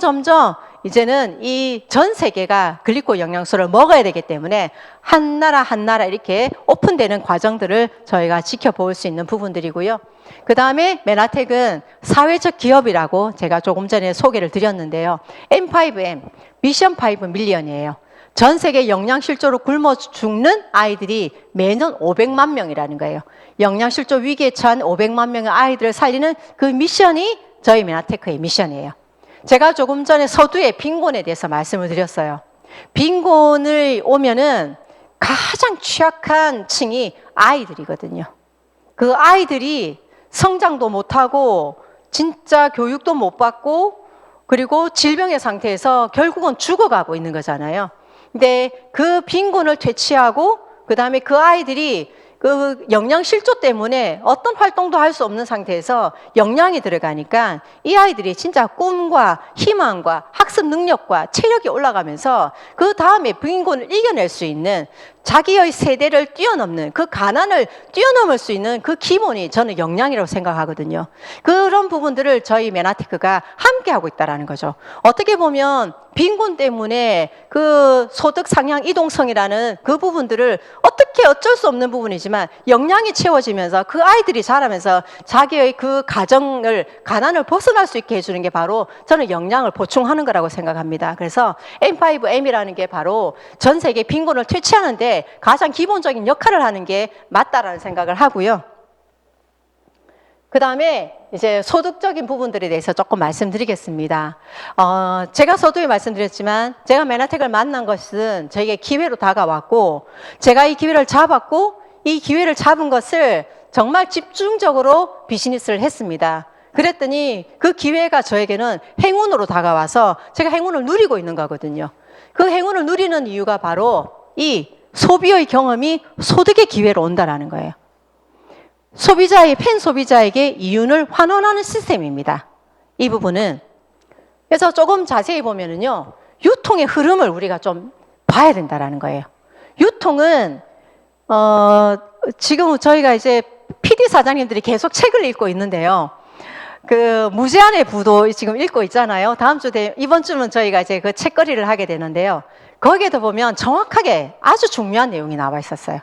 이제는 이 전 세계가 글리코 영양소를 먹어야 되기 때문에 한 나라 이렇게 오픈되는 과정들을 저희가 지켜볼 수 있는 부분들이고요. 그 다음에 메나텍은 사회적 기업이라고 제가 조금 전에 소개를 드렸는데요. M5M, 미션 5 밀리언이에요. 전 세계 영양실조로 굶어 죽는 아이들이 매년 500만 명이라는 거예요. 영양실조 위기에 처한 500만 명의 아이들을 살리는 그 미션이 저희 메나테크의 미션이에요. 제가 조금 전에 서두에 빈곤에 대해서 말씀을 드렸어요. 빈곤을 오면은 가장 취약한 층이 아이들이거든요. 그 아이들이 성장도 못하고 진짜 교육도 못 받고 그리고 질병의 상태에서 결국은 죽어가고 있는 거잖아요. 근데 그 빈곤을 퇴치하고 그 다음에 그 아이들이 그 영양실조 때문에 어떤 활동도 할 수 없는 상태에서 영양이 들어가니까 이 아이들이 진짜 꿈과 희망과 학습 능력과 체력이 올라가면서 그 다음에 빈곤을 이겨낼 수 있는 자기의 세대를 뛰어넘는 그 가난을 뛰어넘을 수 있는 그 기본이 저는 영양이라고 생각하거든요. 그런 부분들을 저희 메나테크가 함께 하고 있다는 거죠. 어떻게 보면 빈곤 때문에 그 소득 상향 이동성이라는 그 부분들을 어떻게 어쩔 수 없는 부분이지만 영양이 채워지면서 그 아이들이 자라면서 자기의 그 가난을 벗어날 수 있게 해주는 게 바로 저는 영양을 보충하는 거라고 생각합니다. 그래서 M5M이라는 게 바로 전 세계 빈곤을 퇴치하는데 가장 기본적인 역할을 하는 게 맞다라는 생각을 하고요. 그 다음에 이제 소득적인 부분들에 대해서 조금 말씀드리겠습니다. 제가 서두에 말씀드렸지만 제가 메나텍을 만난 것은 저에게 기회로 다가왔고 제가 이 기회를 잡았고 이 기회를 잡은 것을 정말 집중적으로 비즈니스를 했습니다. 그랬더니 그 기회가 저에게는 행운으로 다가와서 제가 행운을 누리고 있는 거거든요. 그 행운을 누리는 이유가 바로 이 소비의 경험이 소득의 기회로 온다라는 거예요. 팬 소비자에게 이윤을 환원하는 시스템입니다. 이 부분은. 그래서 조금 자세히 보면은요, 유통의 흐름을 우리가 좀 봐야 된다라는 거예요. 유통은, 지금 저희가 이제 PD 사장님들이 계속 책을 읽고 있는데요. 그 무제한의 부도 지금 읽고 있잖아요. 이번 주는 저희가 이제 그 책거리를 하게 되는데요. 거기에도 보면 정확하게 아주 중요한 내용이 나와 있었어요.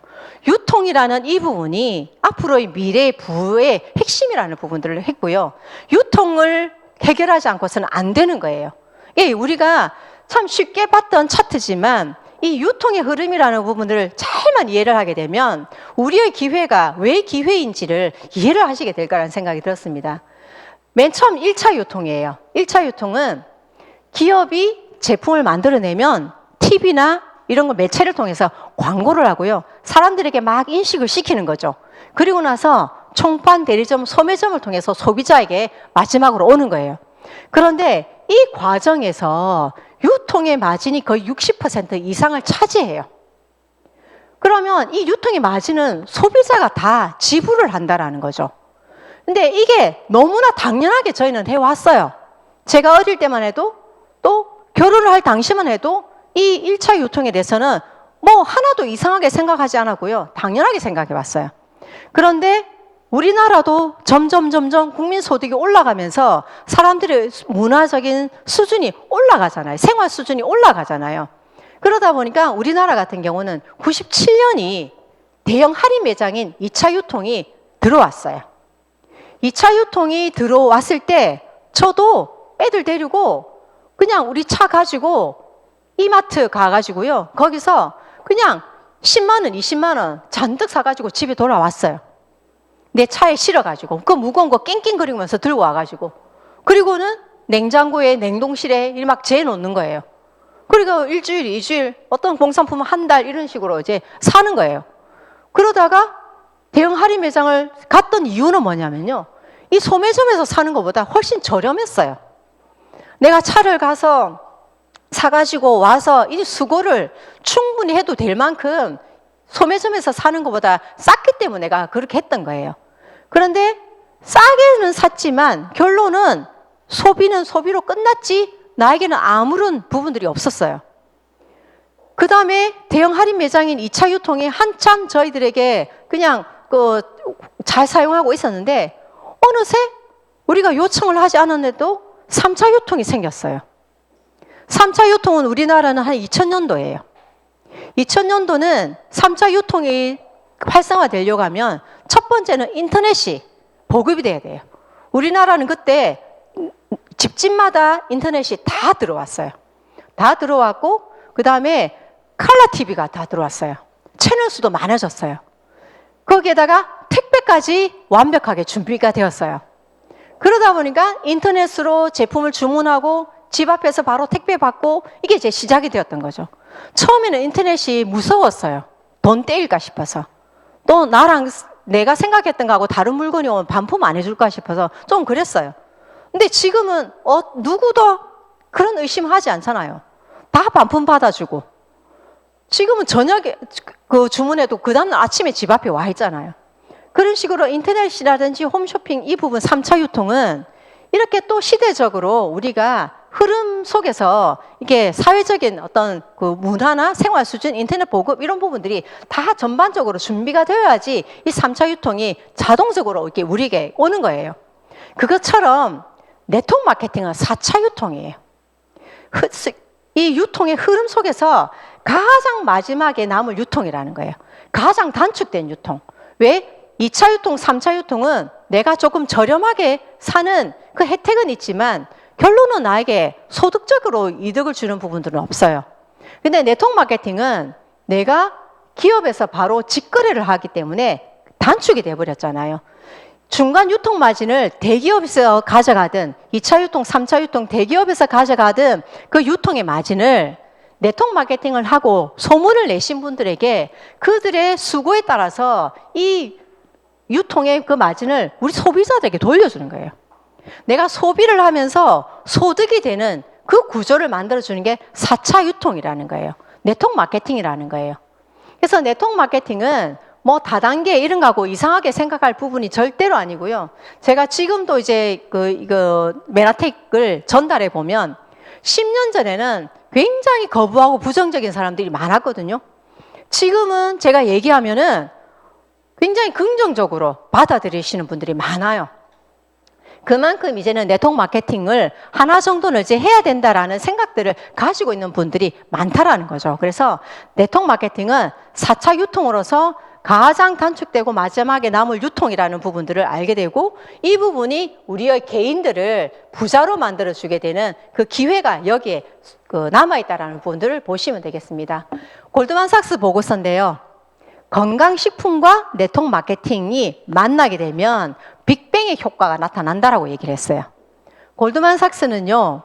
유통이라는 이 부분이 앞으로의 미래 부의 핵심이라는 부분들을 했고요. 유통을 해결하지 않고서는 안 되는 거예요. 예, 우리가 참 쉽게 봤던 차트지만 이 유통의 흐름이라는 부분을 잘만 이해를 하게 되면 우리의 기회가 왜 기회인지를 이해를 하시게 될 거라는 생각이 들었습니다. 맨 처음 1차 유통이에요. 1차 유통은 기업이 제품을 만들어내면 TV나 이런 거 매체를 통해서 광고를 하고요. 사람들에게 막 인식을 시키는 거죠. 그리고 나서 총판, 대리점, 소매점을 통해서 소비자에게 마지막으로 오는 거예요. 그런데 이 과정에서 유통의 마진이 거의 60% 이상을 차지해요. 그러면 이 유통의 마진은 소비자가 다 지불을 한다라는 거죠. 근데 이게 너무나 당연하게 저희는 해왔어요. 제가 어릴 때만 해도 또 결혼을 할 당시만 해도 이 1차 유통에 대해서는 뭐 하나도 이상하게 생각하지 않았고요. 당연하게 생각해 왔어요. 그런데 우리나라도 점점 국민 소득이 올라가면서 사람들의 문화적인 수준이 올라가잖아요. 생활 수준이 올라가잖아요. 그러다 보니까 우리나라 같은 경우는 97년이 대형 할인 매장인 2차 유통이 들어왔어요. 2차 유통이 들어왔을 때 저도 애들 데리고 그냥 우리 차 가지고 이마트 가가지고요. 거기서 그냥 10만 원, 20만 원 잔뜩 사가지고 집에 돌아왔어요. 내 차에 실어가지고 그 무거운 거 낑낑거리면서 들고 와가지고 그리고는 냉장고에 냉동실에 막 재놓는 거예요. 그리고 일주일, 2주일 어떤 공산품은 한 달 이런 식으로 이제 사는 거예요. 그러다가 대형 할인 매장을 갔던 이유는 뭐냐면요. 이 소매점에서 사는 것보다 훨씬 저렴했어요. 내가 차를 가서 사가지고 와서 이 수고를 충분히 해도 될 만큼 소매점에서 사는 것보다 쌌기 때문에 내가 그렇게 했던 거예요. 그런데 싸게는 샀지만 결론은 소비는 소비로 끝났지 나에게는 아무런 부분들이 없었어요. 그 다음에 대형 할인 매장인 2차 유통이 한참 저희들에게 그냥 잘 사용하고 있었는데 어느새 우리가 요청을 하지 않았는데도 3차 유통이 생겼어요. 3차 유통은 우리나라는 한 2000년도예요. 2000년도는 3차 유통이 활성화되려고 하면 첫 번째는 인터넷이 보급이 돼야 돼요. 우리나라는 그때 집집마다 인터넷이 다 들어왔어요. 다 들어왔고 그 다음에 컬러 TV가 다 들어왔어요. 채널 수도 많아졌어요. 거기에다가 택배까지 완벽하게 준비가 되었어요. 그러다 보니까 인터넷으로 제품을 주문하고 집 앞에서 바로 택배 받고 이게 이제 시작이 되었던 거죠. 처음에는 인터넷이 무서웠어요. 돈 떼일까 싶어서. 또 나랑 내가 생각했던 거하고 다른 물건이 오면 반품 안 해줄까 싶어서 좀 그랬어요. 근데 지금은 누구도 그런 의심하지 않잖아요. 다 반품 받아주고. 지금은 저녁에 주문해도 그 다음 아침에 집 앞에 와 있잖아요. 그런 식으로 인터넷이라든지 홈쇼핑 이 부분 3차 유통은 이렇게 또 시대적으로 우리가 흐름 속에서 이게 사회적인 어떤 그 문화나 생활 수준, 인터넷 보급 이런 부분들이 다 전반적으로 준비가 되어야지 이 3차 유통이 자동적으로 이렇게 우리에게 오는 거예요. 그것처럼 네트워크 마케팅은 4차 유통이에요. 이 유통의 흐름 속에서 가장 마지막에 남을 유통이라는 거예요. 가장 단축된 유통. 왜? 2차 유통, 3차 유통은 내가 조금 저렴하게 사는 그 혜택은 있지만 결론은 나에게 소득적으로 이득을 주는 부분들은 없어요. 근데 네트워크 마케팅은 내가 기업에서 바로 직거래를 하기 때문에 단축이 돼버렸잖아요. 중간 유통 마진을 대기업에서 가져가든 2차 유통, 3차 유통 대기업에서 가져가든 그 유통의 마진을 네트워크 마케팅을 하고 소문을 내신 분들에게 그들의 수고에 따라서 이 유통의 그 마진을 우리 소비자들에게 돌려주는 거예요. 내가 소비를 하면서 소득이 되는 그 구조를 만들어주는 게 4차 유통이라는 거예요. 네트워크 마케팅이라는 거예요. 그래서 네트워크 마케팅은 뭐 다단계 이런 거하고 이상하게 생각할 부분이 절대로 아니고요. 제가 지금도 이제 이거 메나텍을 전달해 보면 10년 전에는 굉장히 거부하고 부정적인 사람들이 많았거든요. 지금은 제가 얘기하면은 굉장히 긍정적으로 받아들이시는 분들이 많아요. 그만큼 이제는 네트워크 마케팅을 하나 정도는 이제 해야 된다라는 생각들을 가지고 있는 분들이 많다라는 거죠. 그래서 네트워크 마케팅은 4차 유통으로서 가장 단축되고 마지막에 남을 유통이라는 부분들을 알게 되고 이 부분이 우리의 개인들을 부자로 만들어주게 되는 그 기회가 여기에 남아있다는 부분들을 보시면 되겠습니다. 골드만삭스 보고서인데요. 건강식품과 네트워크 마케팅이 만나게 되면 빅뱅의 효과가 나타난다라고 얘기를 했어요. 골드만삭스는요.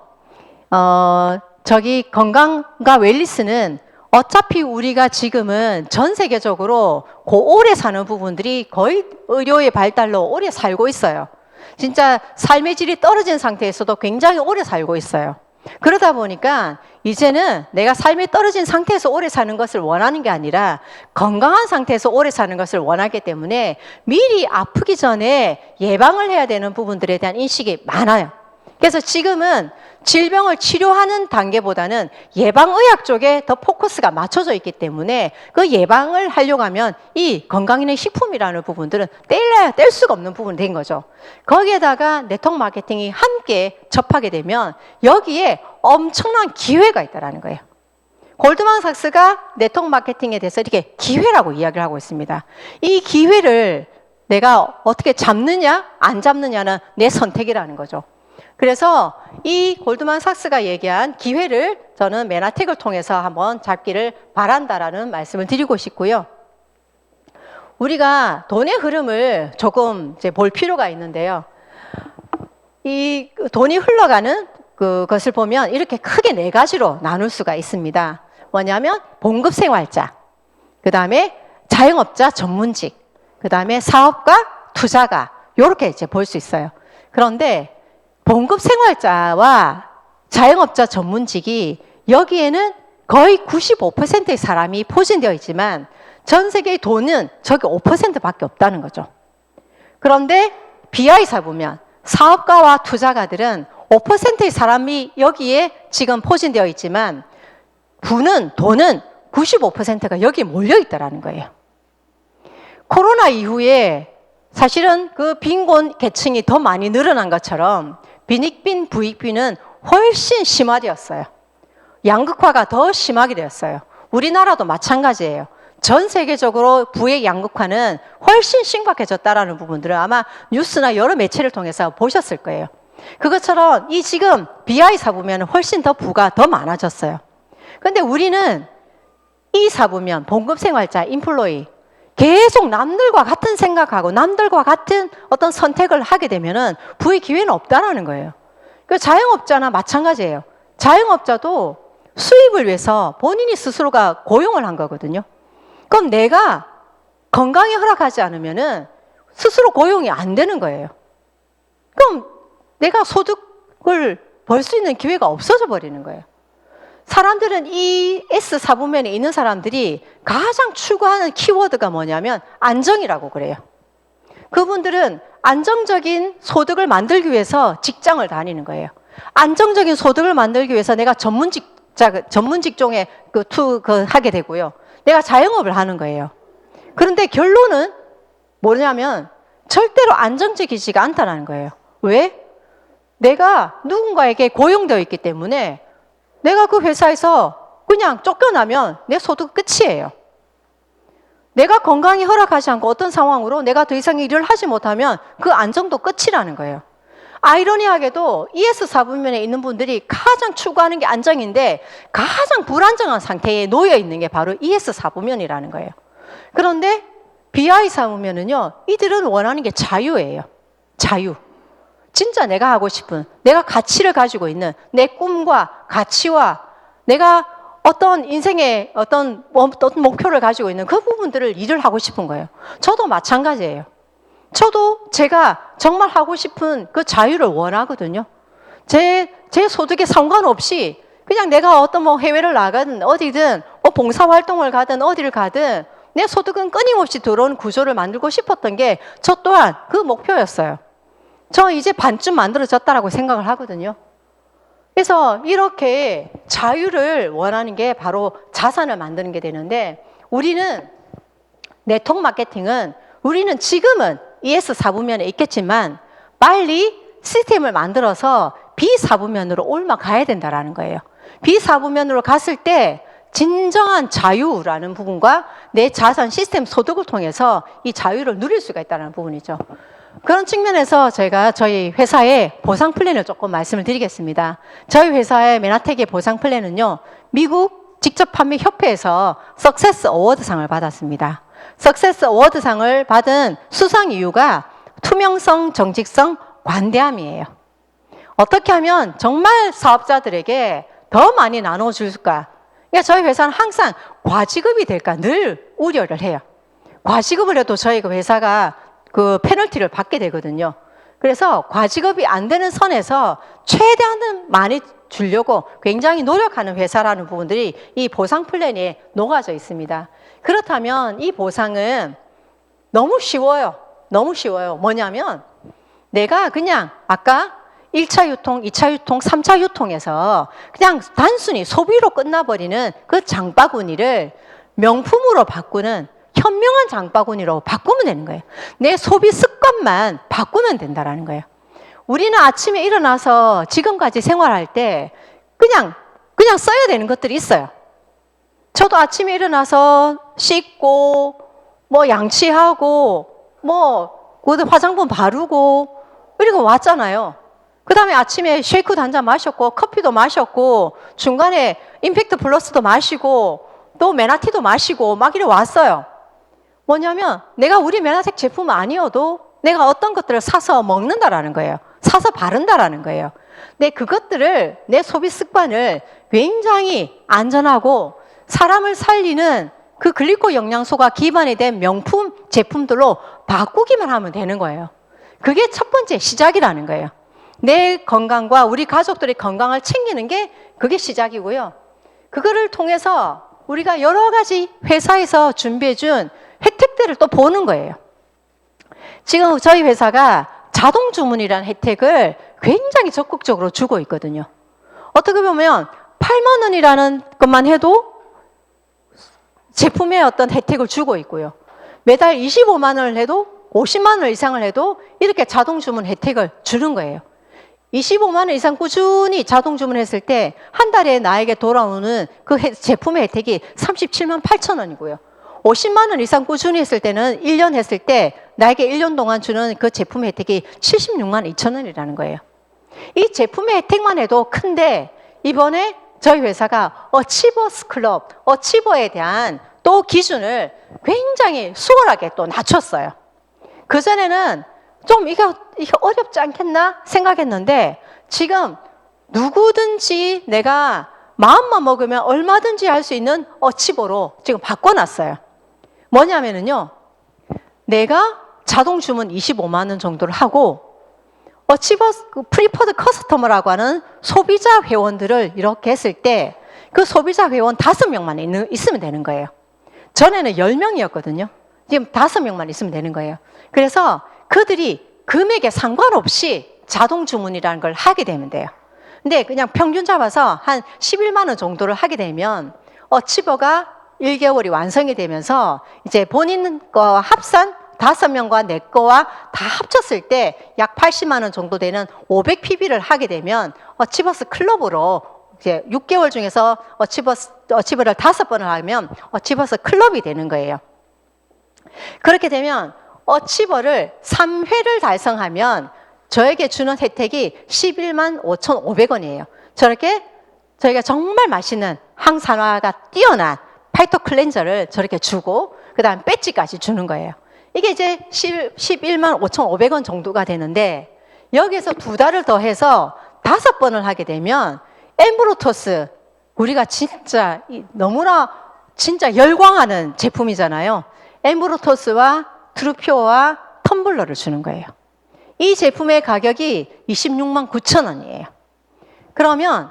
건강과 웰니스는 어차피 우리가 지금은 전 세계적으로 오래 사는 부분들이 거의 의료의 발달로 오래 살고 있어요. 진짜 삶의 질이 떨어진 상태에서도 굉장히 오래 살고 있어요. 그러다 보니까 이제는 내가 삶이 떨어진 상태에서 오래 사는 것을 원하는 게 아니라 건강한 상태에서 오래 사는 것을 원하기 때문에 미리 아프기 전에 예방을 해야 되는 부분들에 대한 인식이 많아요. 그래서 지금은 질병을 치료하는 단계보다는 예방의학 쪽에 더 포커스가 맞춰져 있기 때문에 그 예방을 하려고 하면 이 건강기능 식품이라는 부분들은 뗄래야 뗄 수가 없는 부분이 된 거죠. 거기에다가 네트워크 마케팅이 함께 접하게 되면 여기에 엄청난 기회가 있다는 거예요. 골드만삭스가 네트워크 마케팅에 대해서 이렇게 기회라고 이야기를 하고 있습니다. 이 기회를 내가 어떻게 잡느냐 안 잡느냐는 내 선택이라는 거죠. 그래서 이 골드만삭스가 얘기한 기회를 저는 메나텍을 통해서 한번 잡기를 바란다라는 말씀을 드리고 싶고요. 우리가 돈의 흐름을 조금 이제 볼 필요가 있는데요. 이 돈이 흘러가는 그것을 보면 이렇게 크게 4가지로 나눌 수가 있습니다. 뭐냐면 봉급생활자, 그 다음에 자영업자 전문직, 그 다음에 사업가, 투자가 이렇게 이제 볼 수 있어요. 그런데 봉급생활자와 자영업자 전문직이 여기에는 거의 95%의 사람이 포진되어 있지만 전 세계의 돈은 저기 5%밖에 없다는 거죠. 그런데 BI사 보면 사업가와 투자가들은 5%의 사람이 여기에 지금 포진되어 있지만 돈은 95%가 여기에 몰려 있다는 거예요. 코로나 이후에 사실은 그 빈곤 계층이 더 많이 늘어난 것처럼 빈익빈 부익빈은 훨씬 심화되었어요. 양극화가 더 심하게 되었어요. 우리나라도 마찬가지예요. 전 세계적으로 부의 양극화는 훨씬 심각해졌다라는 부분들을 아마 뉴스나 여러 매체를 통해서 보셨을 거예요. 그것처럼 이 지금 BI 사보면 훨씬 더 부가 더 많아졌어요. 그런데 우리는 이 사보면 봉급생활자, 인플로이 계속 남들과 같은 생각하고 남들과 같은 어떤 선택을 하게 되면은 부의 기회는 없다라는 거예요. 그 자영업자나 마찬가지예요. 자영업자도 수입을 위해서 본인이 스스로가 고용을 한 거거든요. 그럼 내가 건강이 허락하지 않으면은 스스로 고용이 안 되는 거예요. 그럼 내가 소득을 벌 수 있는 기회가 없어져 버리는 거예요. 사람들은 이 S4부면에 있는 사람들이 가장 추구하는 키워드가 뭐냐면 안정이라고 그래요. 그분들은 안정적인 소득을 만들기 위해서 직장을 다니는 거예요. 안정적인 소득을 만들기 위해서 내가 전문 직종에 하게 되고요. 내가 자영업을 하는 거예요. 그런데 결론은 뭐냐면 절대로 안정적이지가 않다는 거예요. 왜? 내가 누군가에게 고용되어 있기 때문에 내가 그 회사에서 그냥 쫓겨나면 내 소득 끝이에요. 내가 건강이 허락하지 않고 어떤 상황으로 내가 더 이상 일을 하지 못하면 그 안정도 끝이라는 거예요. 아이러니하게도 ES4부면에 있는 분들이 가장 추구하는 게 안정인데 가장 불안정한 상태에 놓여 있는 게 바로 ES4부면이라는 거예요. 그런데 BI4부면은요, 이들은 원하는 게 자유예요. 자유. 진짜 내가 하고 싶은, 내가 가치를 가지고 있는 내 꿈과 가치와 내가 어떤 인생의 어떤 목표를 가지고 있는 그 부분들을 일을 하고 싶은 거예요. 저도 마찬가지예요. 저도 제가 정말 하고 싶은 그 자유를 원하거든요. 제 소득에 상관없이 그냥 내가 어떤 해외를 나가든 어디든 봉사활동을 가든 어디를 가든 내 소득은 끊임없이 들어오는 구조를 만들고 싶었던 게 저 또한 그 목표였어요. 저 이제 반쯤 만들어졌다라고 생각을 하거든요. 그래서 이렇게 자유를 원하는 게 바로 자산을 만드는 게 되는데 우리는 네트워크 마케팅은 우리는 지금은 ES4부면에 있겠지만 빨리 시스템을 만들어서 B4부면으로 올라가야 된다는 거예요. B4부면으로 갔을 때 진정한 자유라는 부분과 내 자산 시스템 소득을 통해서 이 자유를 누릴 수가 있다는 부분이죠. 그런 측면에서 제가 저희 회사의 보상 플랜을 조금 말씀을 드리겠습니다. 저희 회사의 메나텍의 보상 플랜은요, 미국 직접 판매 협회에서 석세스 어워드상을 받았습니다. 석세스 어워드상을 받은 수상 이유가 투명성, 정직성, 관대함이에요. 어떻게 하면 정말 사업자들에게 더 많이 나눠줄까? 그러니까 저희 회사는 항상 과지급이 될까 늘 우려를 해요. 과지급을 해도 저희 회사가 그 페널티를 받게 되거든요. 그래서 과지급이 안 되는 선에서 최대한 많이 주려고 굉장히 노력하는 회사라는 부분들이 이 보상 플랜에 녹아져 있습니다. 그렇다면 이 보상은 너무 쉬워요. 너무 쉬워요. 뭐냐면 내가 그냥 아까 1차 유통, 2차 유통, 3차 유통에서 그냥 단순히 소비로 끝나버리는 그 장바구니를 명품으로 바꾸는 현명한 장바구니로 바꾸면 되는 거예요. 내 소비 습관만 바꾸면 된다는 거예요. 우리는 아침에 일어나서 지금까지 생활할 때 그냥 써야 되는 것들이 있어요. 저도 아침에 일어나서 씻고 뭐 양치하고 뭐 화장품 바르고 그리고 왔잖아요. 그 다음에 아침에 쉐이크도 한잔 마셨고 커피도 마셨고 중간에 임팩트 플러스도 마시고 또 메나티도 마시고 막 이래 왔어요. 뭐냐면 내가 우리 메나텍 제품 아니어도 내가 어떤 것들을 사서 먹는다라는 거예요. 사서 바른다라는 거예요. 근데 그것들을 내 소비 습관을 굉장히 안전하고 사람을 살리는 그 글리코 영양소가 기반이 된 명품 제품들로 바꾸기만 하면 되는 거예요. 그게 첫 번째 시작이라는 거예요. 내 건강과 우리 가족들의 건강을 챙기는 게 그게 시작이고요. 그거를 통해서 우리가 여러 가지 회사에서 준비해준 혜택들을 또 보는 거예요. 지금 저희 회사가 자동 주문이라는 혜택을 굉장히 적극적으로 주고 있거든요. 어떻게 보면 8만 원이라는 것만 해도 제품에 어떤 혜택을 주고 있고요. 매달 25만 원을 해도 50만 원 이상을 해도 이렇게 자동 주문 혜택을 주는 거예요. 25만 원 이상 꾸준히 자동 주문했을 때 한 달에 나에게 돌아오는 그 제품의 혜택이 37만 8천 원이고요. 50만 원 이상 꾸준히 했을 때는 1년 했을 때 나에게 1년 동안 주는 그 제품의 혜택이 76만 2천 원이라는 거예요. 이 제품의 혜택만 해도 큰데 이번에 저희 회사가 어치버스 클럽, 어치버에 대한 또 기준을 굉장히 수월하게 또 낮췄어요. 그전에는 좀 이게 어렵지 않겠나 생각했는데 지금 누구든지 내가 마음만 먹으면 얼마든지 할 수 있는 어치버로 지금 바꿔놨어요. 뭐냐면은요, 내가 자동 주문 25만 원 정도를 하고 어치버 프리퍼드 커스터머라고 하는 소비자 회원들을 이렇게 했을 때 그 소비자 회원 5명만 있으면 되는 거예요. 전에는 10명이었거든요. 지금 5명만 있으면 되는 거예요. 그래서 그들이 금액에 상관없이 자동 주문이라는 걸 하게 되면 돼요. 근데 그냥 평균 잡아서 한 11만 원 정도를 하게 되면 어치버가 1개월이 완성이 되면서 이제 본인 거 합산 5명과 내 거와 다 합쳤을 때 약 80만 원 정도 되는 500PB를 하게 되면 어치버스 클럽으로 이제 6개월 중에서 어치버를 5번을 하면 어치버스 클럽이 되는 거예요. 그렇게 되면 어치버를 3회를 달성하면 저에게 주는 혜택이 11만 5,500원이에요. 저렇게 저희가 정말 맛있는 항산화가 뛰어난 파이토 클렌저를 저렇게 주고 그 다음 배지까지 주는 거예요. 이게 이제 11만 5,500원 정도가 되는데 여기서 2달을 더해서 5번을 하게 되면 엠브로토스, 우리가 진짜 너무나 진짜 열광하는 제품이잖아요. 엠브로토스와 트루표와 텀블러를 주는 거예요. 이 제품의 가격이 26만 9천 원이에요. 그러면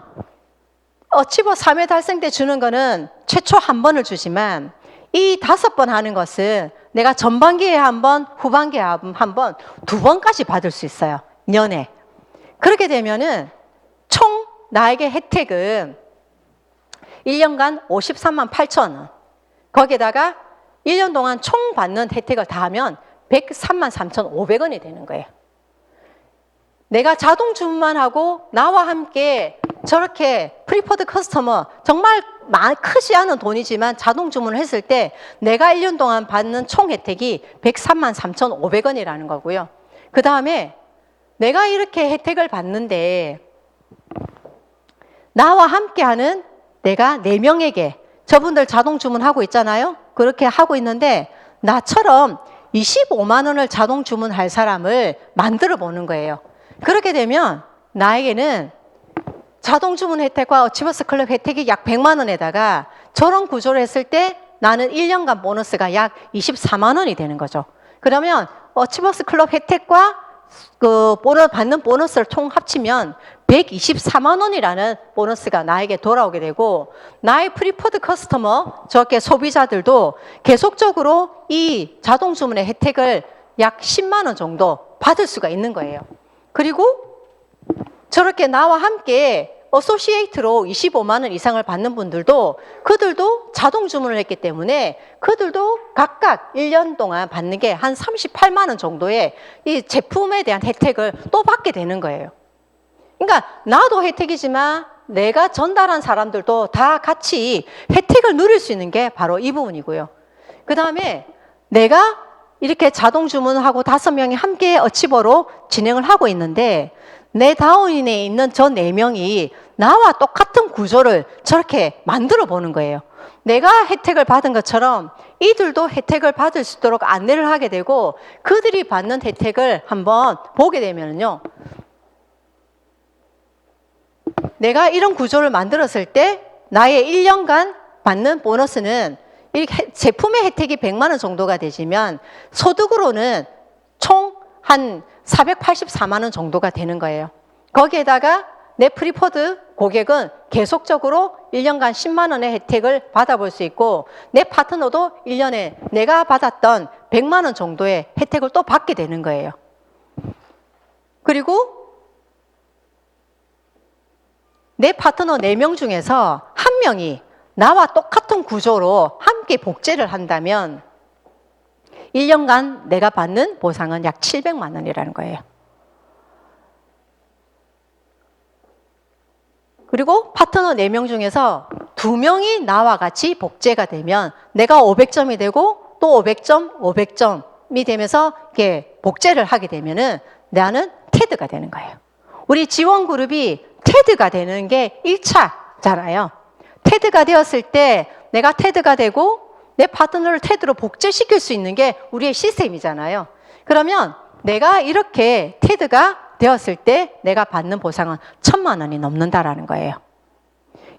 어치버 3회 달성 때 주는 거는 최초 한 번을 주지만 이 5번 하는 것은 내가 전반기에 한 번, 후반기에 한 번, 2번까지 받을 수 있어요. 년에. 그렇게 되면은 총 나에게 혜택은 1년간 53만 8천 원. 거기에다가 1년 동안 총 받는 혜택을 다 하면 103만 3,500원이 되는 거예요. 내가 자동 주문만 하고 나와 함께 저렇게 프리퍼드 커스터머 정말 크지 않은 돈이지만 자동 주문을 했을 때 내가 1년 동안 받는 총 혜택이 103만 3,500원이라는 거고요. 그 다음에 내가 이렇게 혜택을 받는데 나와 함께하는 내가 4명에게 저분들 자동 주문하고 있잖아요. 그렇게 하고 있는데 나처럼 25만 원을 자동 주문할 사람을 만들어 보는 거예요. 그렇게 되면 나에게는 자동 주문 혜택과 어치버스 클럽 혜택이 약 100만 원에다가 저런 구조를 했을 때 나는 1년간 보너스가 약 24만 원이 되는 거죠. 그러면 어치버스 클럽 혜택과 그 받는 보너스를 총 합치면 124만 원이라는 보너스가 나에게 돌아오게 되고 나의 프리퍼드 커스터머 저렇게 소비자들도 계속적으로 이 자동 주문의 혜택을 약 10만 원 정도 받을 수가 있는 거예요. 그리고 저렇게 나와 함께 어소시에이트로 25만 원 이상을 받는 분들도 그들도 자동 주문을 했기 때문에 그들도 각각 1년 동안 받는 게 한 38만 원 정도의 이 제품에 대한 혜택을 또 받게 되는 거예요. 그러니까 나도 혜택이지만 내가 전달한 사람들도 다 같이 혜택을 누릴 수 있는 게 바로 이 부분이고요. 그 다음에 내가 이렇게 자동 주문하고 5명이 함께 어치버로 진행을 하고 있는데 내 다운인에 있는 저 4명이 나와 똑같은 구조를 저렇게 만들어 보는 거예요. 내가 혜택을 받은 것처럼 이들도 혜택을 받을 수 있도록 안내를 하게 되고 그들이 받는 혜택을 한번 보게 되면요. 내가 이런 구조를 만들었을 때 나의 1년간 받는 보너스는 이 제품의 혜택이 100만 원 정도가 되지만 소득으로는 총 한 484만 원 정도가 되는 거예요. 거기에다가 내 프리퍼드 고객은 계속적으로 1년간 10만 원의 혜택을 받아볼 수 있고 내 파트너도 1년에 내가 받았던 100만 원 정도의 혜택을 또 받게 되는 거예요. 그리고 내 파트너 4명 중에서 1명이 나와 똑같은 구조로 함께 복제를 한다면 1년간 내가 받는 보상은 약 700만 원이라는 거예요. 그리고 파트너 4명 중에서 2명이 나와 같이 복제가 되면 내가 500점이 되고 또 500점, 500점이 되면서 이렇게 복제를 하게 되면은 나는 테드가 되는 거예요. 우리 지원 그룹이 테드가 되는 게 1차잖아요. 테드가 되었을 때 내가 테드가 되고 내 파트너를 테드로 복제시킬 수 있는 게 우리의 시스템이잖아요. 그러면 내가 이렇게 테드가 되었을 때 내가 받는 보상은 1,000만 원이 넘는다라는 거예요.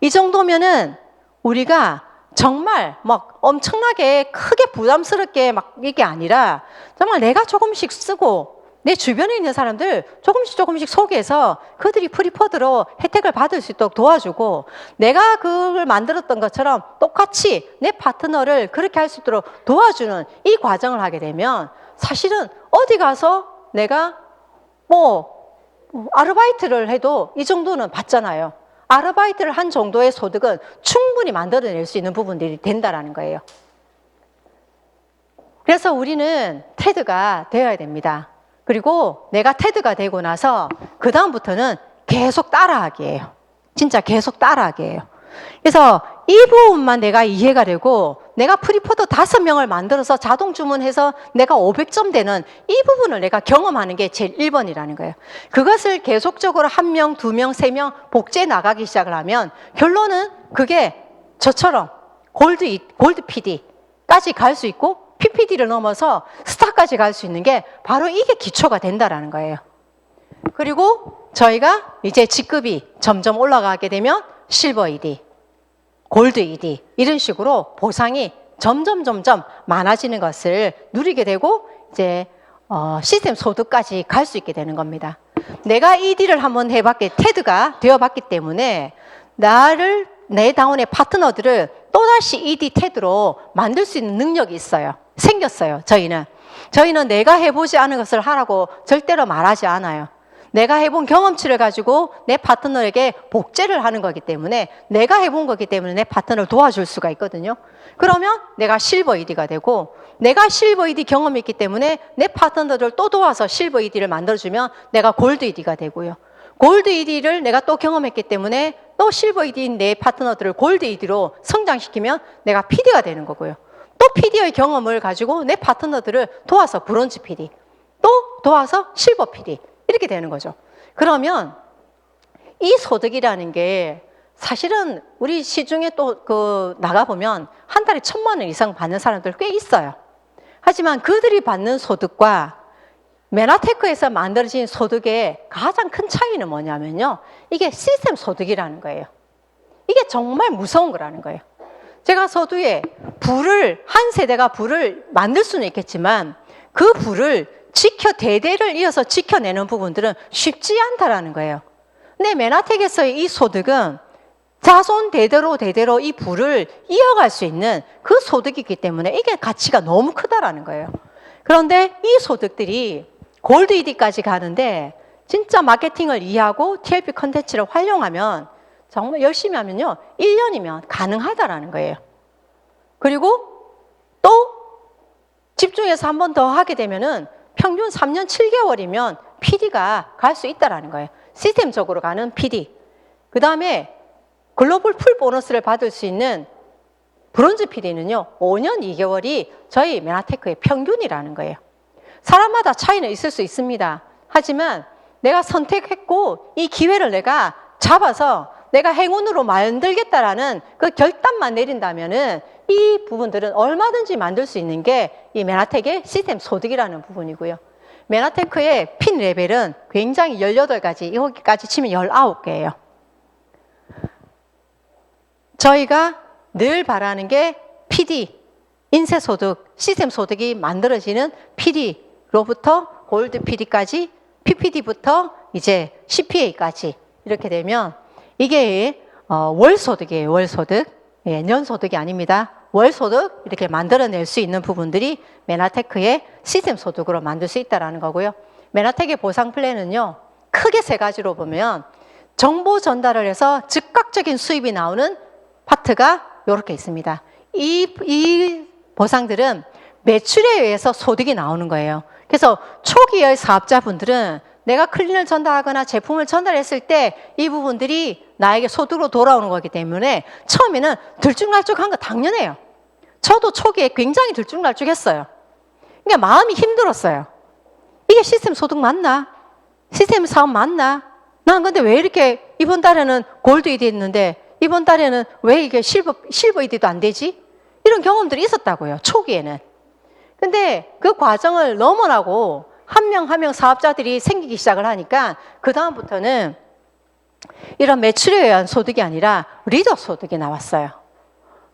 이 정도면은 우리가 정말 막 엄청나게 크게 부담스럽게 막 이게 아니라 정말 내가 조금씩 쓰고 내 주변에 있는 사람들 조금씩 소개해서 그들이 프리퍼드로 혜택을 받을 수 있도록 도와주고 내가 그걸 만들었던 것처럼 똑같이 내 파트너를 그렇게 할 수 있도록 도와주는 이 과정을 하게 되면 사실은 어디 가서 내가 아르바이트를 해도 이 정도는 받잖아요. 아르바이트를 한 정도의 소득은 충분히 만들어낼 수 있는 부분들이 된다라는 거예요. 그래서 우리는 테드가 되어야 됩니다. 그리고 내가 테드가 되고 나서 그 다음부터는 계속 따라하기예요. 진짜 계속 따라하기예요. 그래서 이 부분만 내가 이해가 되고 내가 프리퍼드 5명을 만들어서 자동 주문해서 내가 500점 되는 이 부분을 내가 경험하는 게 제일 1번이라는 거예요. 그것을 계속적으로 1명, 2명, 3명 복제해 나가기 시작을 하면 결론은 그게 저처럼 골드 PD까지 갈 수 있고 PPD를 넘어서 스타까지 갈 수 있는 게 바로 이게 기초가 된다라는 거예요. 그리고 저희가 이제 직급이 점점 올라가게 되면 실버 ED, 골드 ED 이런 식으로 보상이 점점 많아지는 것을 누리게 되고 이제 시스템 소득까지 갈 수 있게 되는 겁니다. 내가 ED를 한번 테드가 되어봤기 때문에 내 다운의 파트너들을 또다시 ED 테드로 만들 수 있는 능력이 생겼어요. 저희는 내가 해보지 않은 것을 하라고 절대로 말하지 않아요. 내가 해본 경험치를 가지고 내 파트너에게 복제를 하는 거기 때문에 내가 해본 거기 때문에 내 파트너를 도와줄 수가 있거든요. 그러면 내가 실버 ED가 되고 내가 실버 ED 경험이 있기 때문에 내 파트너를 또 도와서 실버 ED를 만들어주면 내가 골드 ED가 되고요. 골드 ED를 내가 또 경험했기 때문에 또 실버 ED인 내 파트너들을 골드 ED로 성장시키면 내가 PD가 되는 거고요. 또 PD의 경험을 가지고 내 파트너들을 도와서 브론즈 PD, 또 도와서 실버 PD 이렇게 되는 거죠. 그러면 이 소득이라는 게 사실은 우리 시중에 또 나가보면 한 달에 1,000만 원 이상 받는 사람들 꽤 있어요. 하지만 그들이 받는 소득과 메나테크에서 만들어진 소득의 가장 큰 차이는 뭐냐면요. 이게 시스템 소득이라는 거예요. 이게 정말 무서운 거라는 거예요. 제가 서두에 한 세대가 부를 만들 수는 있겠지만 그 부를 대대를 이어서 지켜내는 부분들은 쉽지 않다라는 거예요. 근데 메나텍에서의 이 소득은 자손 대대로 이 부를 이어갈 수 있는 그 소득이기 때문에 이게 가치가 너무 크다라는 거예요. 그런데 이 소득들이 골드 ED까지 가는데 진짜 마케팅을 이해하고 TLP 컨텐츠를 활용하면 정말 열심히 하면요 1년이면 가능하다라는 거예요. 그리고 또 집중해서 한 번 더 하게 되면은 평균 3년 7개월이면 PD가 갈 수 있다라는 거예요. 시스템적으로 가는 PD. 그 다음에 글로벌 풀 보너스를 받을 수 있는 브론즈 PD는요 5년 2개월이 저희 메나테크의 평균이라는 거예요. 사람마다 차이는 있을 수 있습니다. 하지만 내가 선택했고 이 기회를 내가 잡아서 내가 행운으로 만들겠다라는 그 결단만 내린다면은 이 부분들은 얼마든지 만들 수 있는 게 이 메나텍의 시스템 소득이라는 부분이고요. 메나테크의 핀 레벨은 굉장히 18가지, 여기까지 치면 19개예요. 저희가 늘 바라는 게 PD, 인쇄소득, 시스템 소득이 만들어지는 PD로부터 골드 PD까지, PPD부터 이제 CPA까지 이렇게 되면 이게 월소득이에요. 월소득. 예, 년소득이 아닙니다. 월소득 이렇게 만들어낼 수 있는 부분들이 메나테크의 시스템 소득으로 만들 수 있다는 거고요. 메나텍의 보상 플랜은요. 크게 3가지로 보면 정보 전달을 해서 즉각적인 수입이 나오는 파트가 이렇게 있습니다. 이 보상들은 매출에 의해서 소득이 나오는 거예요. 그래서 초기의 사업자분들은 내가 클린을 전달하거나 제품을 전달했을 때 이 부분들이 나에게 소득으로 돌아오는 거기 때문에 처음에는 들쭉날쭉한 거 당연해요. 저도 초기에 굉장히 들쭉날쭉했어요. 그러니까 마음이 힘들었어요. 이게 시스템 소득 맞나? 시스템 사업 맞나? 난 근데 왜 이렇게 이번 달에는 골드 ED 했는데 이번 달에는 왜 이게 실버 ED도 안 되지? 이런 경험들이 있었다고요. 초기에는. 근데 그 과정을 넘어가고 한 명 한 명 사업자들이 생기기 시작을 하니까 그 다음부터는 이런 매출에 의한 소득이 아니라 리더 소득이 나왔어요.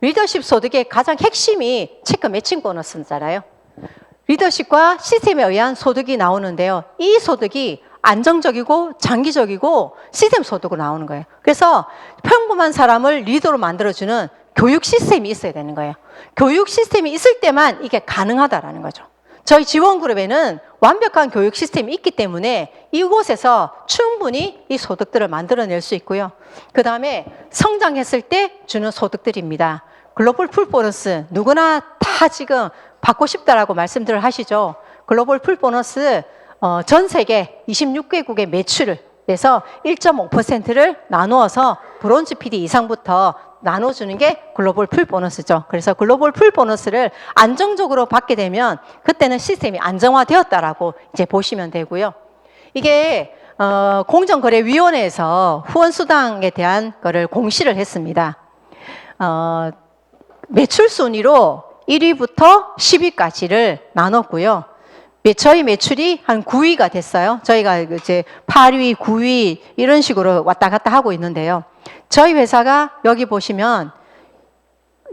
리더십 소득의 가장 핵심이 체크 매칭 보너스잖아요. 리더십과 시스템에 의한 소득이 나오는데요. 이 소득이 안정적이고 장기적이고 시스템 소득으로 나오는 거예요. 그래서 평범한 사람을 리더로 만들어주는 교육 시스템이 있어야 되는 거예요. 교육 시스템이 있을 때만 이게 가능하다라는 거죠. 저희 지원그룹에는 완벽한 교육 시스템이 있기 때문에 이곳에서 충분히 이 소득들을 만들어낼 수 있고요. 그 다음에 성장했을 때 주는 소득들입니다. 글로벌 풀 보너스 누구나 다 지금 받고 싶다라고 말씀들을 하시죠. 글로벌 풀 보너스 전 세계 26개국의 매출을 내서 1.5%를 나누어서 브론즈 PD 이상부터 나눠주는 게 글로벌 풀 보너스죠. 그래서 글로벌 풀 보너스를 안정적으로 받게 되면 그때는 시스템이 안정화되었다라고 이제 보시면 되고요. 이게 공정거래위원회에서 후원수당에 대한 거를 공시를 했습니다. 매출 순위로 1위부터 10위까지를 나눴고요. 저희 매출이 한 9위가 됐어요. 저희가 이제 8위, 9위 이런 식으로 왔다 갔다 하고 있는데요. 저희 회사가 여기 보시면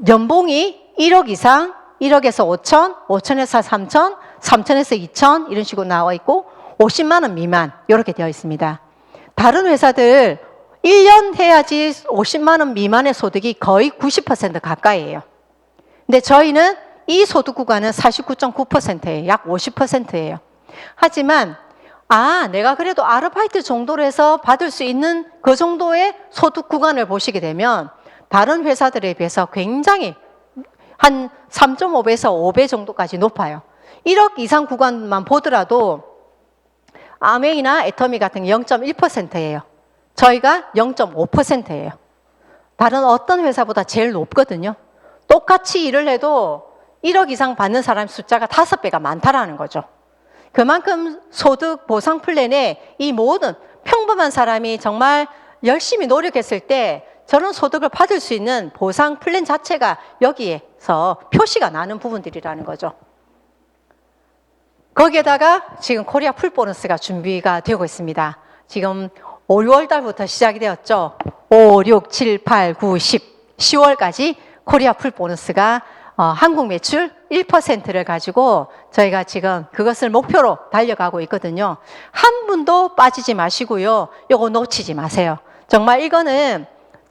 연봉이 1억 이상, 1억에서 5천, 5천에서 3천, 3천에서 2천 이런 식으로 나와 있고 50만 원 미만 이렇게 되어 있습니다. 다른 회사들 1년 해야지 50만 원 미만의 소득이 거의 90% 가까이예요. 근데 저희는 이 소득 구간은 49.9%예요. 약 50%예요. 하지만 내가 그래도 아르바이트 정도로 해서 받을 수 있는 그 정도의 소득 구간을 보시게 되면 다른 회사들에 비해서 굉장히 한 3.5배에서 5배 정도까지 높아요. 1억 이상 구간만 보더라도 아메이나 애터미 같은 게 0.1%예요. 저희가 0.5%예요. 다른 어떤 회사보다 제일 높거든요. 똑같이 일을 해도 1억 이상 받는 사람 숫자가 5배가 많다라는 거죠. 그만큼 소득 보상 플랜에 이 모든 평범한 사람이 정말 열심히 노력했을 때 저런 소득을 받을 수 있는 보상 플랜 자체가 여기에서 표시가 나는 부분들이라는 거죠. 거기에다가 지금 코리아 풀 보너스가 준비가 되고 있습니다. 지금 5, 6월 달부터 시작이 되었죠. 5, 6, 7, 8, 9, 10, 10월까지 코리아 풀 보너스가 한국 매출 1%를 가지고 저희가 지금 그것을 목표로 달려가고 있거든요. 한 분도 빠지지 마시고요. 요거 놓치지 마세요. 정말 이거는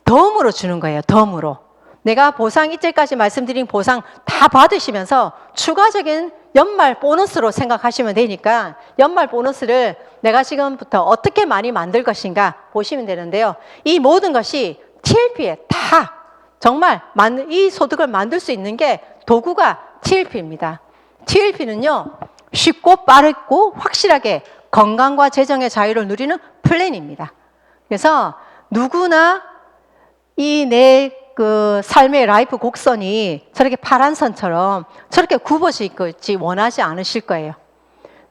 덤으로 주는 거예요. 덤으로. 내가 보상 이때까지 말씀드린 보상 다 받으시면서 추가적인 연말 보너스로 생각하시면 되니까 연말 보너스를 내가 지금부터 어떻게 많이 만들 것인가 보시면 되는데요. 이 모든 것이 TLP에 다 정말 이 소득을 만들 수 있는 게 도구가 TLP입니다. TLP는요, 쉽고 빠르고 확실하게 건강과 재정의 자유를 누리는 플랜입니다. 그래서 누구나 이 내 그 삶의 라이프 곡선이 저렇게 파란 선처럼 저렇게 굽어질지 원하지 않으실 거예요.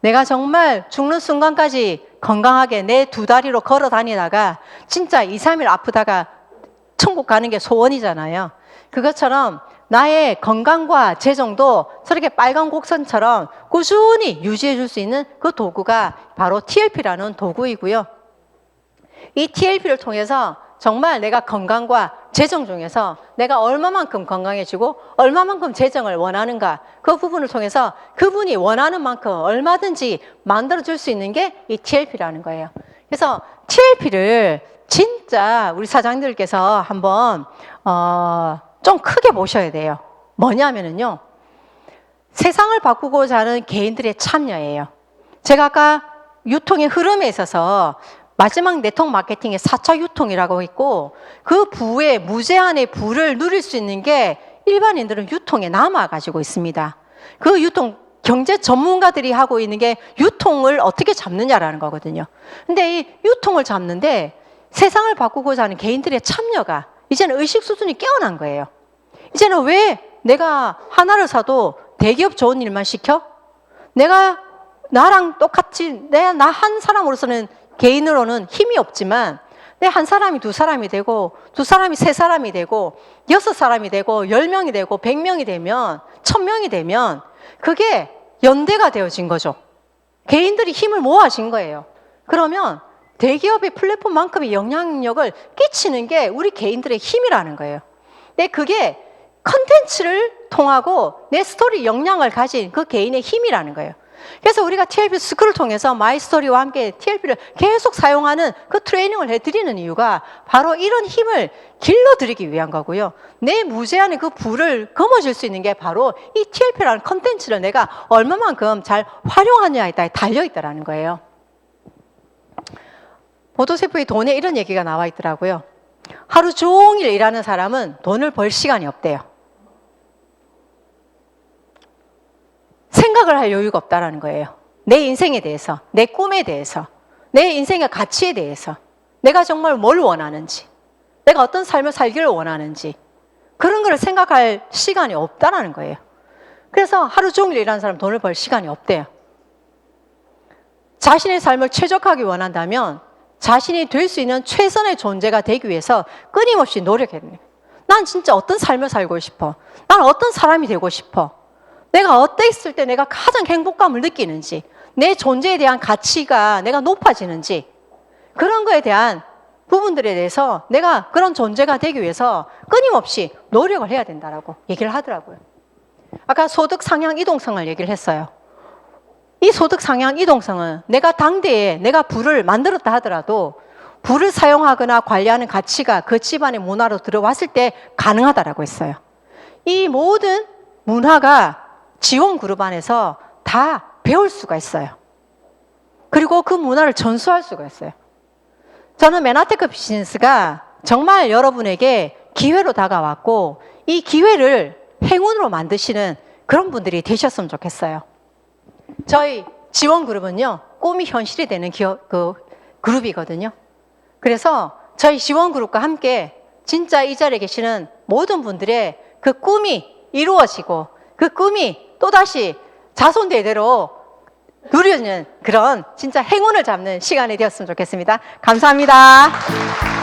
내가 정말 죽는 순간까지 건강하게 내 두 다리로 걸어 다니다가 진짜 2, 3일 아프다가 천국 가는 게 소원이잖아요. 그것처럼 나의 건강과 재정도 저렇게 빨간 곡선처럼 꾸준히 유지해 줄 수 있는 그 도구가 바로 TLP라는 도구이고요. 이 TLP를 통해서 정말 내가 건강과 재정 중에서 내가 얼마만큼 건강해지고 얼마만큼 재정을 원하는가 그 부분을 통해서 그분이 원하는 만큼 얼마든지 만들어줄 수 있는 게 이 TLP라는 거예요. 그래서 TLP를 진짜 우리 사장님들께서 한번 좀 크게 보셔야 돼요. 뭐냐면은요, 세상을 바꾸고자 하는 개인들의 참여예요. 제가 아까 유통의 흐름에 있어서 마지막 네트워크 마케팅의 4차 유통이라고 있고 그 부의 무제한의 부를 누릴 수 있는 게 일반인들은 유통에 남아가지고 있습니다. 그 유통 경제 전문가들이 하고 있는 게 유통을 어떻게 잡느냐라는 거거든요. 근데 이 유통을 잡는데 세상을 바꾸고자 하는 개인들의 참여가 이제는 의식 수준이 깨어난 거예요. 이제는 왜 내가 하나를 사도 대기업 좋은 일만 시켜? 내가 나랑 똑같이 나 한 사람으로서는 개인으로는 힘이 없지만 내 한 사람이 두 사람이 되고 두 사람이 세 사람이 되고 6사람이 되고 10명이 되고 100명이 되면 1000명이 되면 그게 연대가 되어진 거죠. 개인들이 힘을 모아진 거예요. 그러면 대기업의 플랫폼만큼의 영향력을 끼치는 게 우리 개인들의 힘이라는 거예요. 근데 그게 컨텐츠를 통하고 내 스토리 역량을 가진 그 개인의 힘이라는 거예요. 그래서 우리가 TLP 스쿨을 통해서 마이스토리와 함께 TLP를 계속 사용하는 그 트레이닝을 해드리는 이유가 바로 이런 힘을 길러드리기 위한 거고요. 내 무제한의 그 부를 거머쥘 수 있는 게 바로 이 TLP라는 컨텐츠를 내가 얼마만큼 잘 활용하느냐에 따라 달려있다는 거예요. 보도세포의 돈에 이런 얘기가 나와 있더라고요. 하루 종일 일하는 사람은 돈을 벌 시간이 없대요. 생각을 할 여유가 없다는 거예요. 내 인생에 대해서, 내 꿈에 대해서, 내 인생의 가치에 대해서, 내가 정말 뭘 원하는지, 내가 어떤 삶을 살기를 원하는지 그런 걸 생각할 시간이 없다는 거예요. 그래서 하루 종일 일하는 사람 돈을 벌 시간이 없대요. 자신의 삶을 최적화하기 원한다면 자신이 될 수 있는 최선의 존재가 되기 위해서 끊임없이 노력해야 돼요. 난 진짜 어떤 삶을 살고 싶어? 난 어떤 사람이 되고 싶어? 내가 어땠을 때 내가 가장 행복감을 느끼는지, 내 존재에 대한 가치가 내가 높아지는지 그런 거에 대한 부분들에 대해서 내가 그런 존재가 되기 위해서 끊임없이 노력을 해야 된다라고 얘기를 하더라고요. 아까 소득 상향 이동성을 얘기를 했어요. 이 소득 상향 이동성은 내가 당대에 내가 부를 만들었다 하더라도 부를 사용하거나 관리하는 가치가 그 집안의 문화로 들어왔을 때 가능하다라고 했어요. 이 모든 문화가 지원 그룹 안에서 다 배울 수가 있어요. 그리고 그 문화를 전수할 수가 있어요. 저는 맨하테크 비즈니스가 정말 여러분에게 기회로 다가왔고 이 기회를 행운으로 만드시는 그런 분들이 되셨으면 좋겠어요. 저희 지원그룹은요, 꿈이 현실이 되는 그룹이거든요. 그래서 저희 지원그룹과 함께 진짜 이 자리에 계시는 모든 분들의 그 꿈이 이루어지고 그 꿈이 또다시 자손 대대로 누리는 그런 진짜 행운을 잡는 시간이 되었으면 좋겠습니다. 감사합니다.